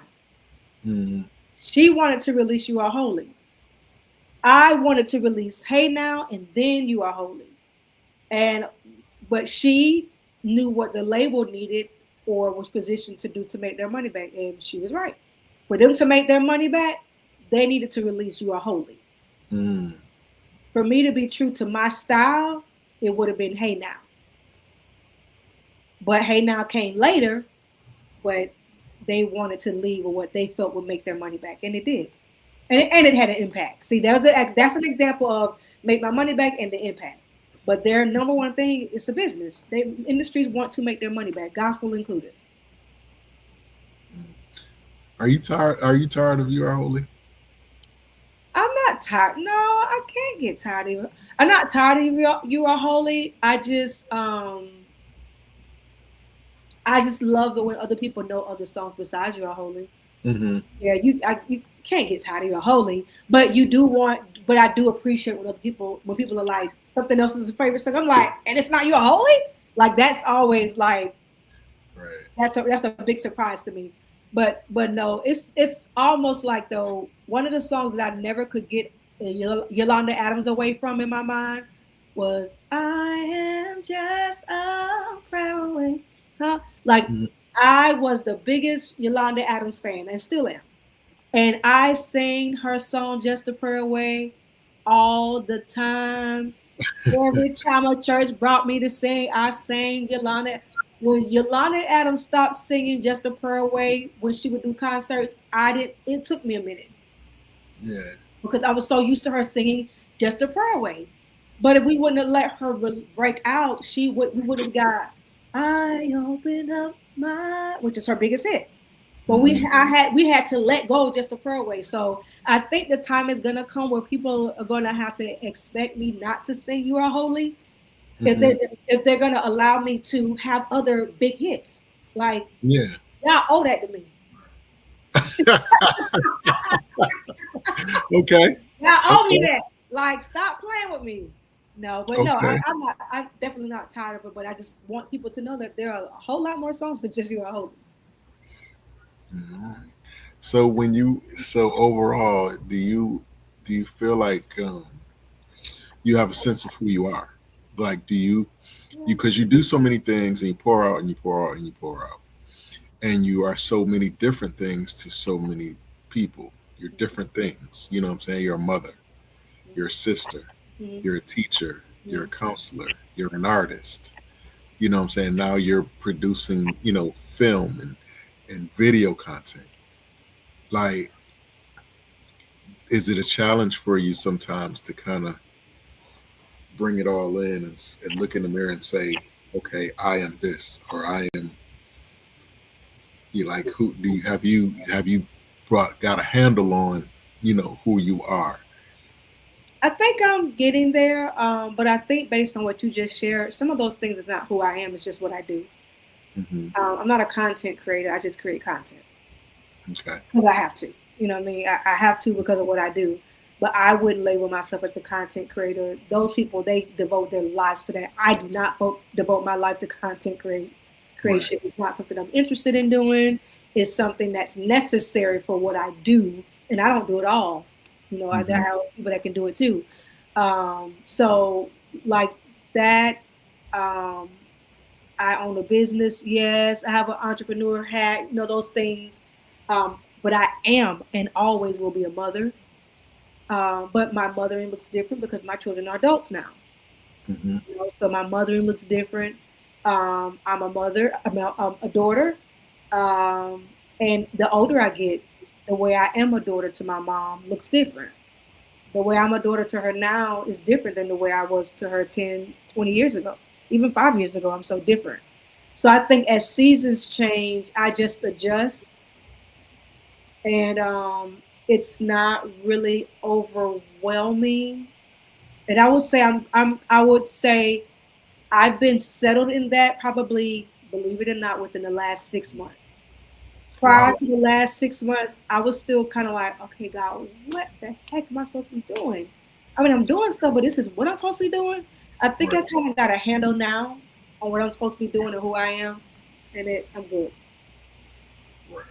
Mm-hmm. She wanted to release You Are Holy. I wanted to release Hey Now and then You Are Holy. And but she knew what the label needed or was positioned to do to make their money back. And she was right. For them to make their money back, they needed to release You Are Holy. Mm. For me to be true to my style, it would have been Hey Now. But Hey Now came later, but they wanted to leave with what they felt would make their money back. And it did. And it had an impact. See, that's an example of make my money back and the impact. But their number one thing is a business. Industries want to make their money back, gospel included. Are you tired? Are you tired of You Are Holy? I'm not tired. No, I can't get tired of it. I'm not tired of you are holy. I just love it when other people know other songs besides You Are Holy. Mm-hmm. Yeah, you can't get tired of You Are Holy, but but I do appreciate when people are like something else is a favorite song. I'm like, and it's not You Are Holy. Like that's always like Right. that's a big surprise to me. But no, it's almost like though one of the songs that I never could get Yolanda Adams away from in my mind was I am just a prayer away. Huh? Like Mm-hmm. I was the biggest Yolanda Adams fan and still am. And I sang her song Just a Prayer Away all the time. Every time a church brought me to sing, I sang Yolanda. When Yolanda Adams stopped singing Just a Prayer Away when she would do concerts, I did. It took me a minute Yeah. because I was so used to her singing Just a Prayer Away. But if we wouldn't have let her break out, we would have got I open up my, which is her biggest hit. But Mm-hmm. we had to let go Just a Prayer Away. So I think the time is gonna come where people are gonna have to expect me not to sing You Are Holy if Mm-hmm. they're gonna allow me to have other big hits. Like Yeah. y'all owe that to me. Okay. Y'all owe me Okay. that. Like stop playing with me. No, but no, Okay. I'm not. I'm definitely not tired of it. But I just want people to know that there are a whole lot more songs than just You Are Holy. Mhm. So so overall, do you feel like you have a sense of who you are? Like, do you, because you do so many things and you pour out and you pour out and you pour out, and you are so many different things to so many people. You're different things. You know what I'm saying? You're a mother, you're a sister, Mm-hmm. you're a teacher, you're a Mm-hmm. counselor, you're an artist. You know what I'm saying? Now you're producing, you know, film and video content. Like, is it a challenge for you sometimes to kind of bring it all in and look in the mirror and say, okay, I am this, or I am, you like, who do you brought got a handle on, you know, who you are? I think I'm getting there, but I think based on what you just shared, some of those things is not who I am. It's just what I do. Hmm. I'm not a content creator. I just create content Okay. because I have to. You know what I mean? I have to because of what I do. But I wouldn't label myself as a content creator. Those people, they devote their lives to that. I do not devote my life to Right. creation. It's not something I'm interested in doing. It's something that's necessary for what I do, and I don't do it all. You know, there Hmm. are people that can do it too. So like that. Um, I own a business. Yes, I have an entrepreneur hat. You know those things. But I am and always will be a mother. But my mothering looks different because my children are adults now. Hmm. You know, so my mothering looks different. I'm a mother. I'm a daughter. Um, and the older I get, the way I am a daughter to my mom looks different. The way I'm a daughter to her now is different than the way I was to her 10, 20 years ago. Even 5 years ago, I'm so different. So I think as seasons change, I just adjust, and it's not really overwhelming. And I would say I've been settled in that probably, believe it or not, within the last 6 months. Prior Wow. to the last 6 months, I was still kind of like, okay, God, what the heck am I supposed to be doing? I mean, I'm doing stuff, but this is what I'm supposed to be doing. I think Right. I kind of got a handle now on what I'm supposed to be doing and who I am, and I'm good. Right.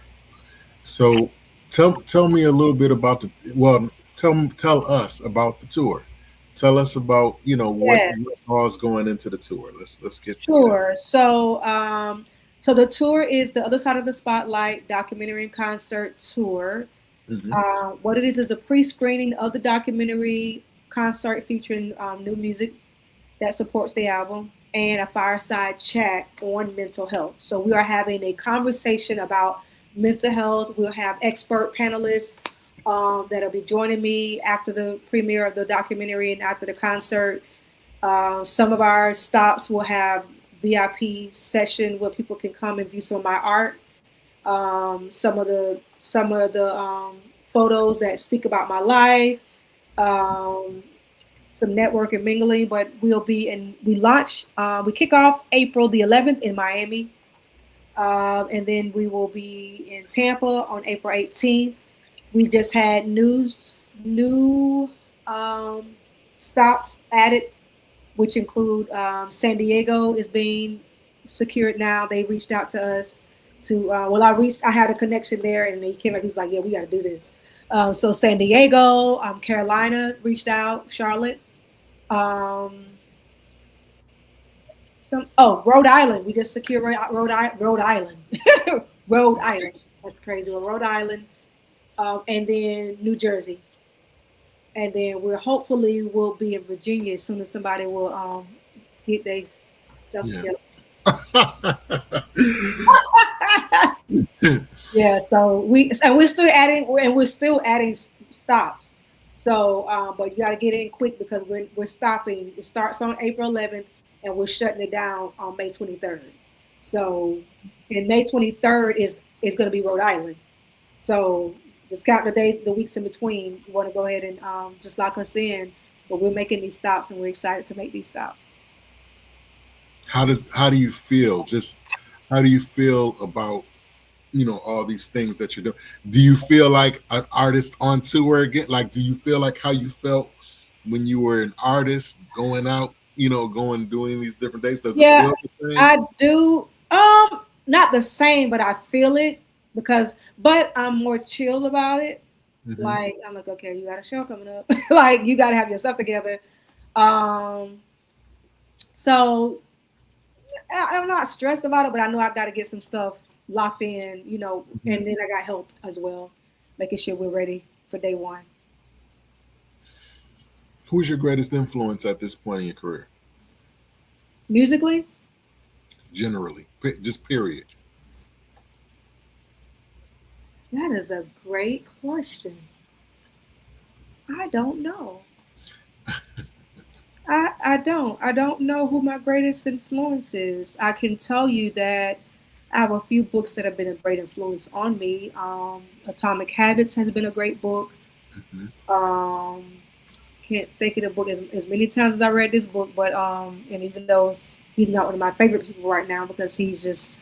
So tell me a little bit about the tell us about the tour. Tell us about what Yes, all's going into the tour. Let's get into. sure. So the tour is the other side of the spotlight documentary and concert tour. Hmm. What it is a pre-screening of the documentary concert featuring new music that supports the album and a fireside chat on mental health. So we are having a conversation about mental health. We'll have expert panelists that'll be joining me after the premiere of the documentary and after the concert. Some of our stops will have VIP session where people can come and view some of my art. Some of the photos that speak about my life. Um, some network and mingling, but we kick off April the 11th in Miami, and then we will be in Tampa on April 18th. We just had new um, stops added, which include San Diego is being secured now. They reached out to us I had a connection there, and he came up. He's like, yeah, we got to do this. So San Diego, Carolina reached out, Charlotte. Um, Rhode Island. We just secured Rhode Island. Rhode Island. That's crazy. Well, Rhode Island, and then New Jersey, and then we're hopefully will be in Virginia as soon as somebody will get their stuff Yeah. together. Yeah. So we're still adding stops. So, but you got to get in quick because we're stopping. It starts on April 11th, and we're shutting it down on May 23rd. So, and May 23rd is going to be Rhode Island. So, just count the days, the weeks in between. You want to go ahead and just lock us in. But we're making these stops, and we're excited to make these stops. How do you feel? Just how do you feel about all these things that you're doing? Do you feel like an artist on tour again? Like, do you feel like how you felt when you were an artist going out, going doing these different days? Does it Yeah, feel the same? I do. Not the same, but I feel it but I'm more chill about it. Hmm. Like I'm like, okay, you got a show coming up. Like you got to have your stuff together. Um, so I'm not stressed about it, but I know I got to get some stuff locked in, Hmm. and then I got help as well, making sure we're ready for day one. Who's your greatest influence at this point in your career? Musically, Generally, just period. that is a great question. I don't know. I don't know who my greatest influence is. I can tell you that I have a few books that have been a great influence on me. Atomic Habits has been a great book. Hmm. Um, can't think of the book as many times as I read this book, but and even though he's not one of my favorite people right now because he's just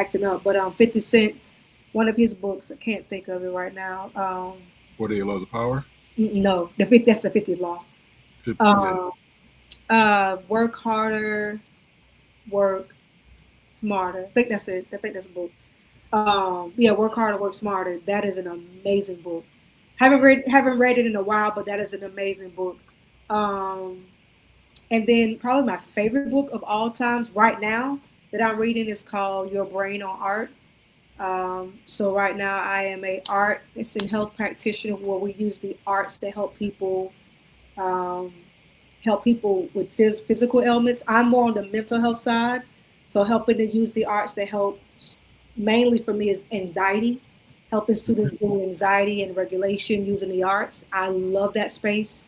acting up. But 50 Cent, one of his books, I can't think of it right now. 48 Laws of Power. No, that's the 50th law. Yeah. Um, Work harder, work smarter. I think that's it. I think that's a book. Yeah, Work Harder, Work Smarter. That is an amazing book. Haven't read it in a while, but that is an amazing book. Um, and then probably my favorite book of all times right now that I'm reading is called Your Brain on Art. So right now I am a art and health practitioner where we use the arts to um, help people with physical ailments. I'm more on the mental health side, so helping to use the arts to help mainly for me is anxiety, helping students do anxiety and regulation using the arts. I love that space.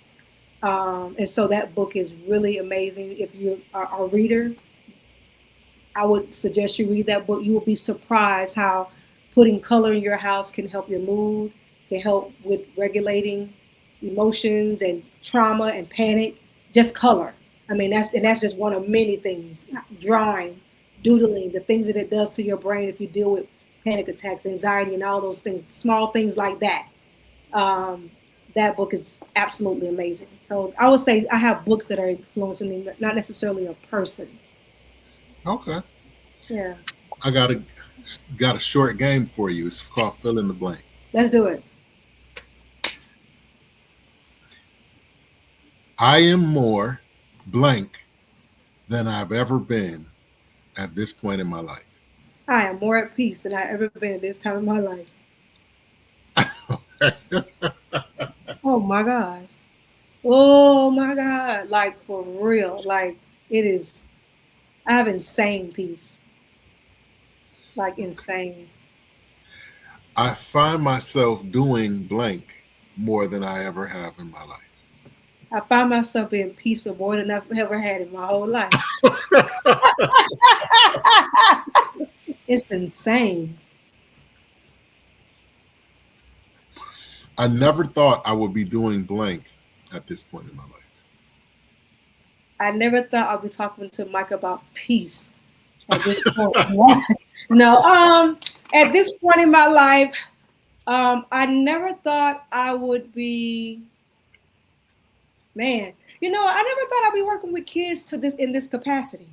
And so that book is really amazing. If you are a reader, I would suggest you read that book. You will be surprised how putting color in your house can help your mood, can help with regulating emotions and trauma and panic. Just color. I mean, that's just one of many things. Drawing, doodling, the things that it does to your brain if you deal with panic attacks, anxiety, and all those things, small things like that. Um, that book is absolutely amazing. So I would say I have books that are influencing me, not necessarily a person. Okay. Yeah, I got a short game for you. It's called Fill in the Blank. let's do it. I am more blank than I've ever been at this point in my life. I am more at peace than I ever been at this time in my life. Oh my God. Oh my God. Like for real. Like it is, I have insane peace. Like insane. I find myself doing blank more than I ever have in my life. I find myself being peaceful more than I've ever had in my whole life. It's insane. I never thought I would be doing blank at this point in my life. I never thought I'd be talking to Mike about peace at this point. No, at this point in my life, I never thought I would be, man. I never thought I'd be working with kids to this in this capacity.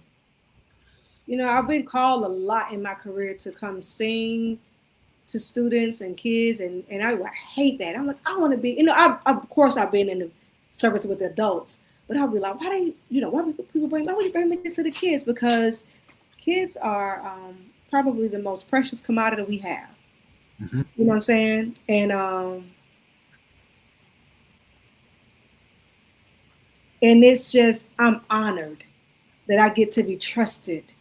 I've been called a lot in my career to come sing to students and kids, and I hate that. I'm like, I want to be, of course, I've been in the service with adults, but I'll be like, why would people why would you bring me to the kids? Because kids are probably the most precious commodity we have. Hmm. You know what I'm saying? And it's just, I'm honored that I get to be trusted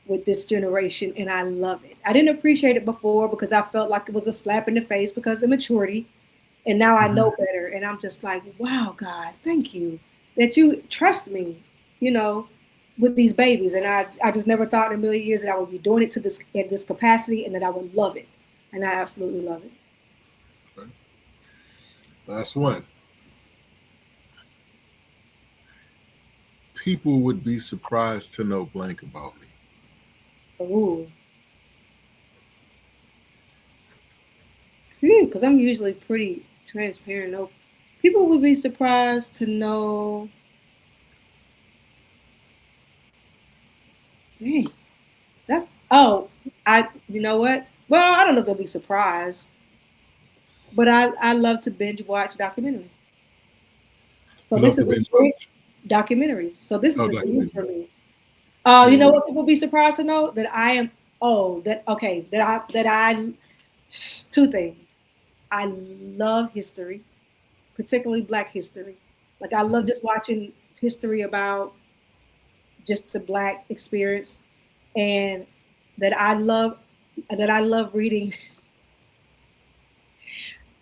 with this generation, and I love it. I didn't appreciate it before because I felt like it was a slap in the face because of maturity, and now I Hmm. know better, and I'm just like, wow, God, thank you that you trust me, you know, with these babies, and I just never thought in a million years that I would be doing it to this in this capacity, and that I would love it, and I absolutely love it. Okay. Last one. People would be surprised to know blank about me. Ooh, because I'm usually pretty transparent. No, people would be surprised to know. Dang, that's I. You know what? Well, I don't know if they'll be surprised, but I love to binge watch documentaries. So You this love is to a binge new watch? documentaries. So this is Oh, a new documentary. for me. You Yeah, know yeah. what people be surprised to know that I am. Oh, that okay. That I. Two things. I love history, particularly Black history. Like I love just watching history about just the Black experience, and that I love that I love reading.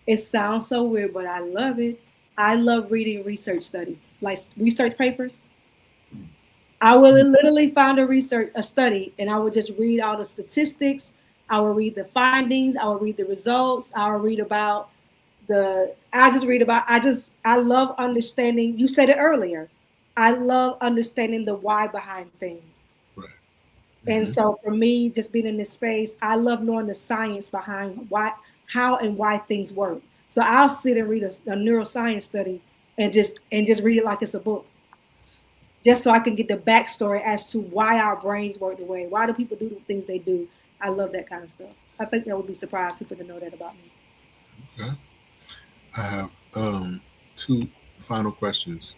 It sounds so weird, but I love it. I love reading research studies, like research papers. I will literally find a study, and I would just read all the statistics. I will read the findings. I will read the results. I will read about I just read about. I love understanding. You said it earlier. I love understanding the why behind things. Right. And Mm-hmm. so for me, just being in this space, I love knowing the science behind why, how and why things work. So I'll sit and read a neuroscience study and just read it like it's a book, just so I can get the backstory as to why our brains work the way. Why do people do the things they do? I love that kind of stuff. I think that would be surprised people to know that about me. Okay. I have two final questions.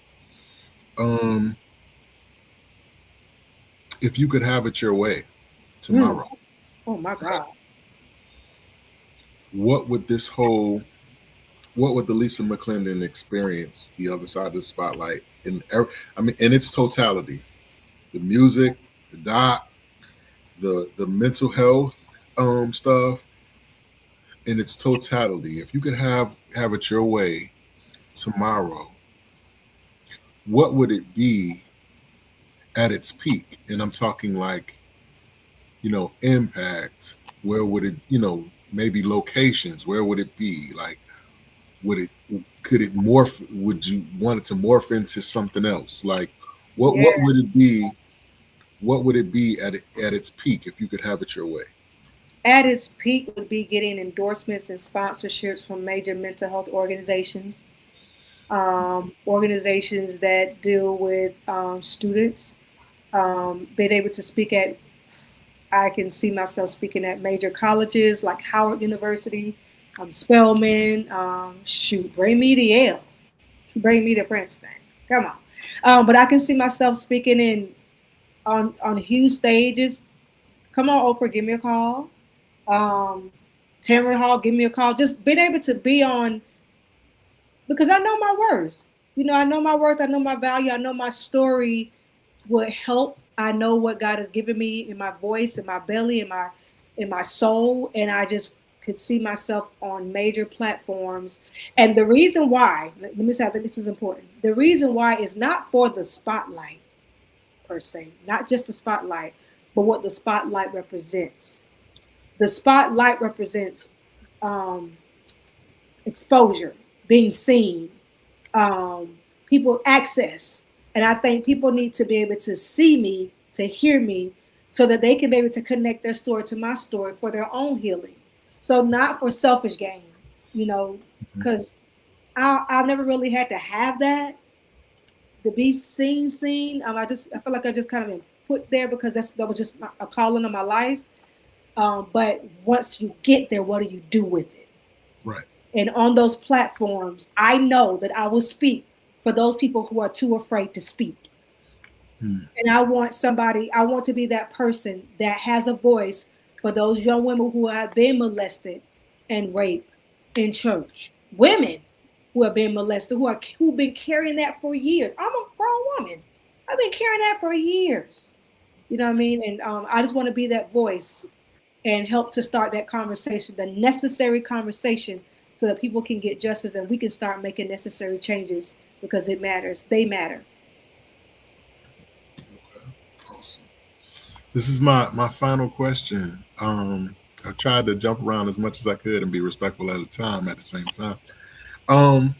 Um, if you could have it your way Mm. tomorrow, Oh my right? God. What would this whole what would the Lisa McClendon experience, the other side of the spotlight, I mean, in its totality, the music, the doc, the mental health stuff, in its totality. If you could have it your way tomorrow, what would it be at its peak? And I'm talking like, impact. Where would it, maybe locations? Where would it be? Like, would it could it morph? Would you want it to morph into something else? Like, Yeah. what would it be? What would it be at its peak if you could have it your way? At its peak would be getting endorsements and sponsorships from major mental health organizations, organizations that deal with students, being able to speak at, I can see myself speaking at major colleges like Howard University, Spelman, shoot, bring me to Yale, bring me to Princeton. Come on. But I can see myself speaking on huge stages. Come on, Oprah, give me a call. Um, Tamron Hall, give me a call. Just being able to be on, because I know my worth. I know my worth. I know my value. I know my story would help. I know what God has given me in my voice, in my belly, in my soul, and I just could see myself on major platforms. And the reason why, let me say, I think this is important. The reason why is not for the spotlight per se, not just the spotlight, but what the spotlight represents. The spotlight represents um, exposure, being seen, um, people access. And I think people need to be able to see me, to hear me, so that they can be able to connect their story to my story for their own healing. So not for selfish gain, you know, Mhm. because I've never really had to have that to be seen. I feel like I just kind of been put there because that was just a calling of my life. But once you get there, what do you do with it? Right. And on those platforms, I know that I will speak for those people who are too afraid to speak. Mm. And I want to be that person that has a voice for those young women who have been molested and raped in church. Women who have been molested, who've been carrying that for years. I'm a grown woman. I've been carrying that for years. You know what I mean? And I just want to be that voice and help to start that conversation, the necessary conversation, so that people can get justice and we can start making necessary changes because it matters. They matter. Awesome. This is my final question. I tried to jump around as much as I could and be respectful at the time. At the same time, um,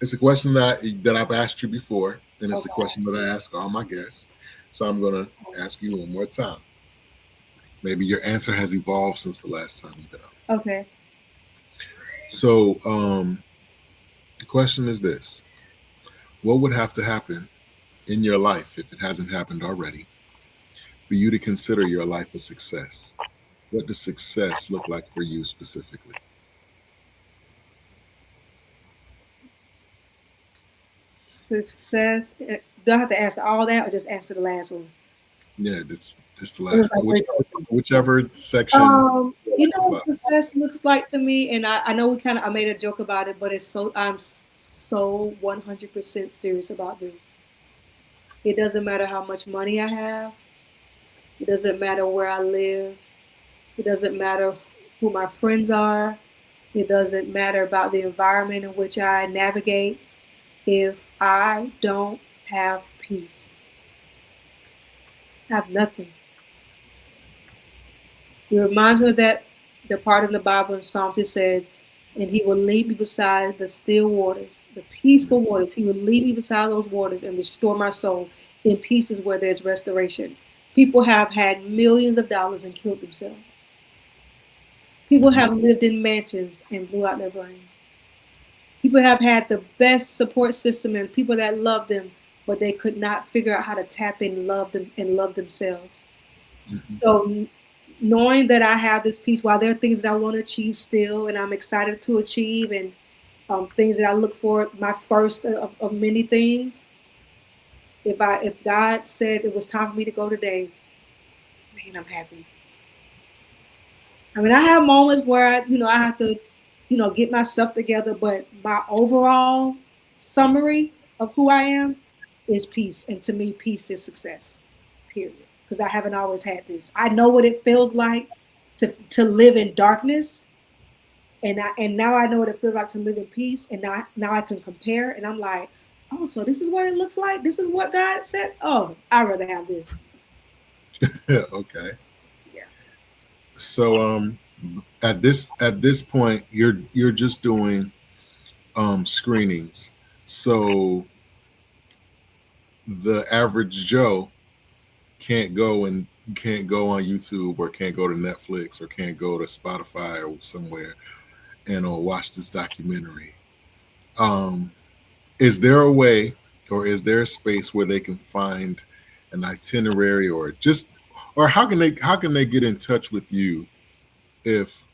it's a question that I've asked you before, and it's a Okay. question that I ask all my guests. So I'm gonna ask you one more time. Maybe your answer has evolved since the last time you've been on. Okay. So the question is this: what would have to happen in your life, if it hasn't happened already, for you to consider your life a success? What does success look like for you specifically? Success. Do I have to answer all that or just answer the last one? Yeah, just the It was last like three questions. whichever section you like to What plot. success looks like to me, and I know I made a joke about it, but I'm so 100% serious about this. It doesn't matter how much money I have. It doesn't matter where I live. It doesn't matter who my friends are. It doesn't matter about the environment in which I navigate. If I don't have peace, I have nothing. It reminds me of that the part in the Bible in Psalms it says, and he will lead me beside the still waters, the peaceful waters. He will lead me beside those waters and restore my soul in pieces where there's restoration. People have had millions of dollars and killed themselves. People Mhm. have lived in mansions and blew out their brain. People have had the best support system and people that love them, but they could not figure out how to tap in and love them and love themselves. Mhm. So knowing that I have this piece, while there are things that I want to achieve still, and I'm excited to achieve, and things that I look for, my first of many things. If God said it was time for me to go today, man, I'm happy. I mean, I have moments where I have to, get myself together, but my overall summary of who I am is peace, and to me, peace is success. Period. Because I haven't always had this. I know what it feels like to live in darkness, and now I know what it feels like to live in peace, and now I can compare, and I'm like, oh, so this is what it looks like. This is what God said. Oh, I'd rather have this. Okay. Yeah. So at this point you're just doing screenings. So the average Joe can't go on YouTube or can't go to Netflix or can't go to Spotify or somewhere and or watch this documentary. Um, is there a way or is there a space where they can find an itinerary or just or how can they get in touch with you if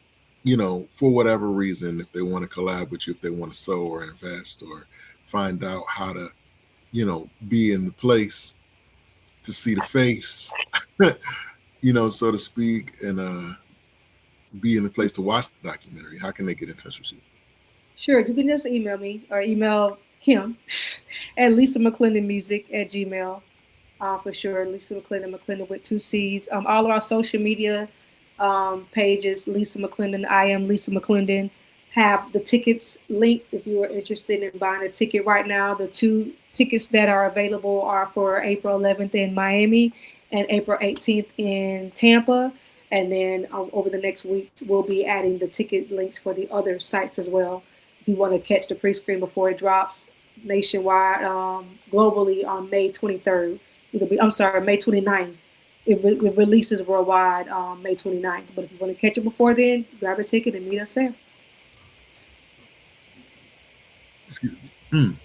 for whatever reason, if they want to collab with you, if they want to sow or invest or find out how to be in the place to see the face, so to speak, and be in the place to watch the documentary, how can they get in touch with you? Sure, you can just email me or email Kim at Lisa McClendon Music at Gmail. For sure, Lisa McClendon, McClendon with two C's. All of our social media pages, Lisa McClendon, I am Lisa McClendon, have the tickets linked if you are interested in buying a ticket right now. The two tickets that are available are for April 11th in Miami and April 18th in Tampa. And then over the next week, we'll be adding the ticket links for the other sites as well. If you want to catch the pre-screen before it drops nationwide, globally on May 23rd. I'm sorry, May 29th. It releases worldwide May 29th. But if you want to catch it before then, grab a ticket and meet us there. Excuse me.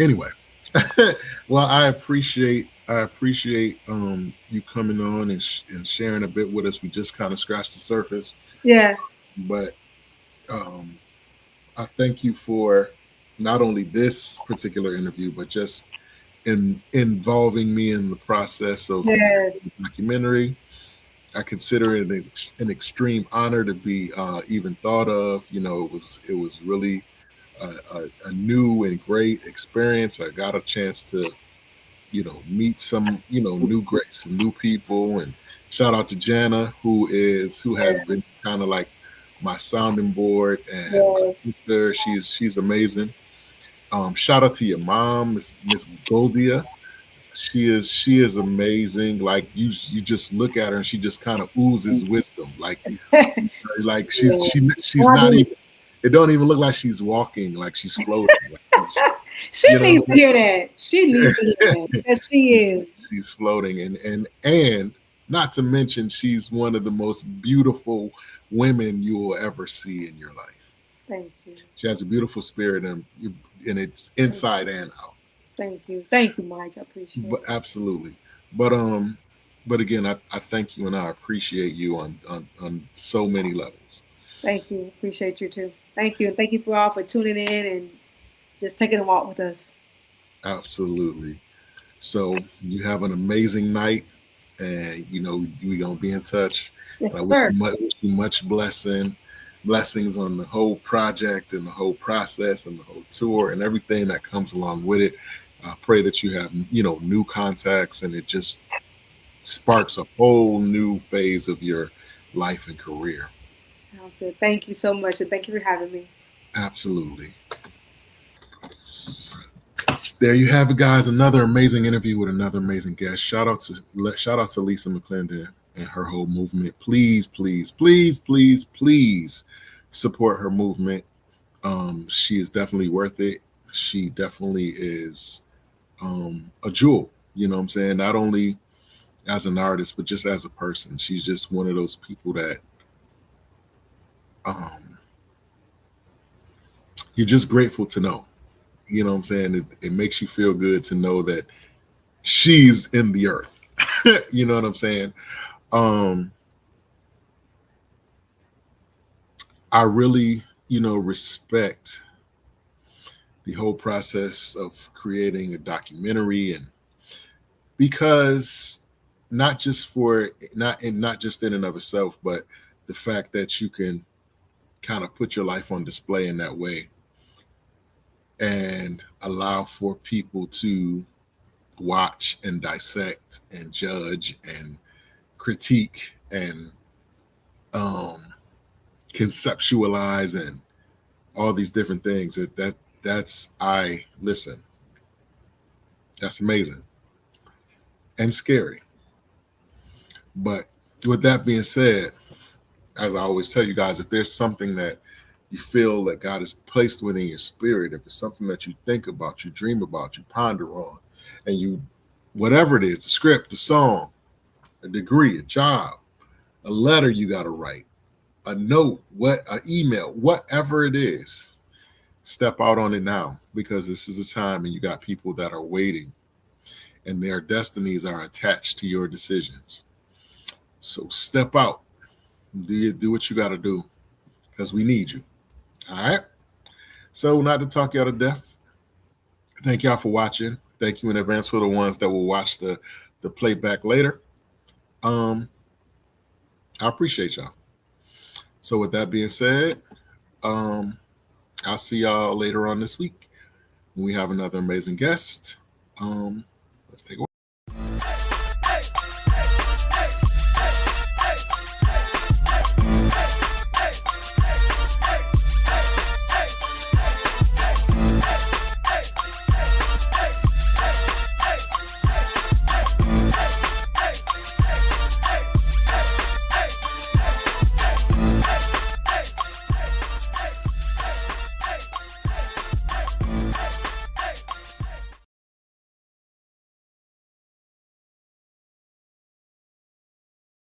Anyway, well, I appreciate you coming on and sharing a bit with us. We just kind of scratched the surface, Yeah, but um, I thank you for not only this particular interview, but just in involving me in the process of yes, the documentary. I consider it an extreme honor to be even thought of. It was really a new and great experience. I got a chance to meet some some new people, and shout out to Jana who has yes, been kind of like my sounding board, and my yes. sister. She's amazing. Shout out to your mom, Miss Goldia. She is amazing. Like you just look at her and she just kind of oozes wisdom. Like she's not Right. even. It don't even look like she's walking. Like she's floating. Like She you know needs what to I hear that. She needs to hear mean? that because she she's is. she's floating, and not to mention she's one of the most beautiful women you will ever see in your life. Thank you. She has a beautiful spirit, and it's Thank inside you. and out. Thank you. Thank you, Mike. I appreciate But it. absolutely. But again, I thank you and I appreciate you on so many levels. Thank you. Appreciate you too. Thank you. And thank you for all for tuning in and just taking a walk with us. Absolutely. So you have an amazing night, and we're gonna be in touch. And Yes, I sir. wish you much blessings on the whole project and the whole process and the whole tour and everything that comes along with it. I pray that you have new contacts and it just sparks a whole new phase of your life and career. Sounds good. Thank you so much. And thank you for having me. Absolutely. There you have it, guys. Another amazing interview with another amazing guest. Shout out to Lisa McClendon and her whole movement. Please, please, please, please, please support her movement. She is definitely worth it. She definitely is a jewel. You know what I'm saying? Not only as an artist, but just as a person. She's just one of those people that um, you're just grateful to know. You know what I'm saying? It makes you feel good to know that she's in the earth. You know what I'm saying? Um, I really, respect the whole process of creating a documentary, and because not just for not just in and of itself, but the fact that you can kind of put your life on display in that way and allow for people to watch and dissect and judge and critique and um, conceptualize and all these different things. That's I listen. That's amazing and scary. But with that being said, as I always tell you guys, if there's something that you feel that God has placed within your spirit, if it's something that you think about, you dream about, you ponder on, and you, whatever it is, the script, the song, a degree, a job, a letter you got to write, a note, an email, whatever it is, step out on it now, because this is the time and you got people that are waiting and their destinies are attached to your decisions. So step out, do what you got to do, because we need you. All right. So not to talk y'all to death. Thank y'all for watching. Thank you in advance for the ones that will watch the playback later. I appreciate y'all. So with that being said, I'll see y'all later on this week when we have another amazing guest. Let's take a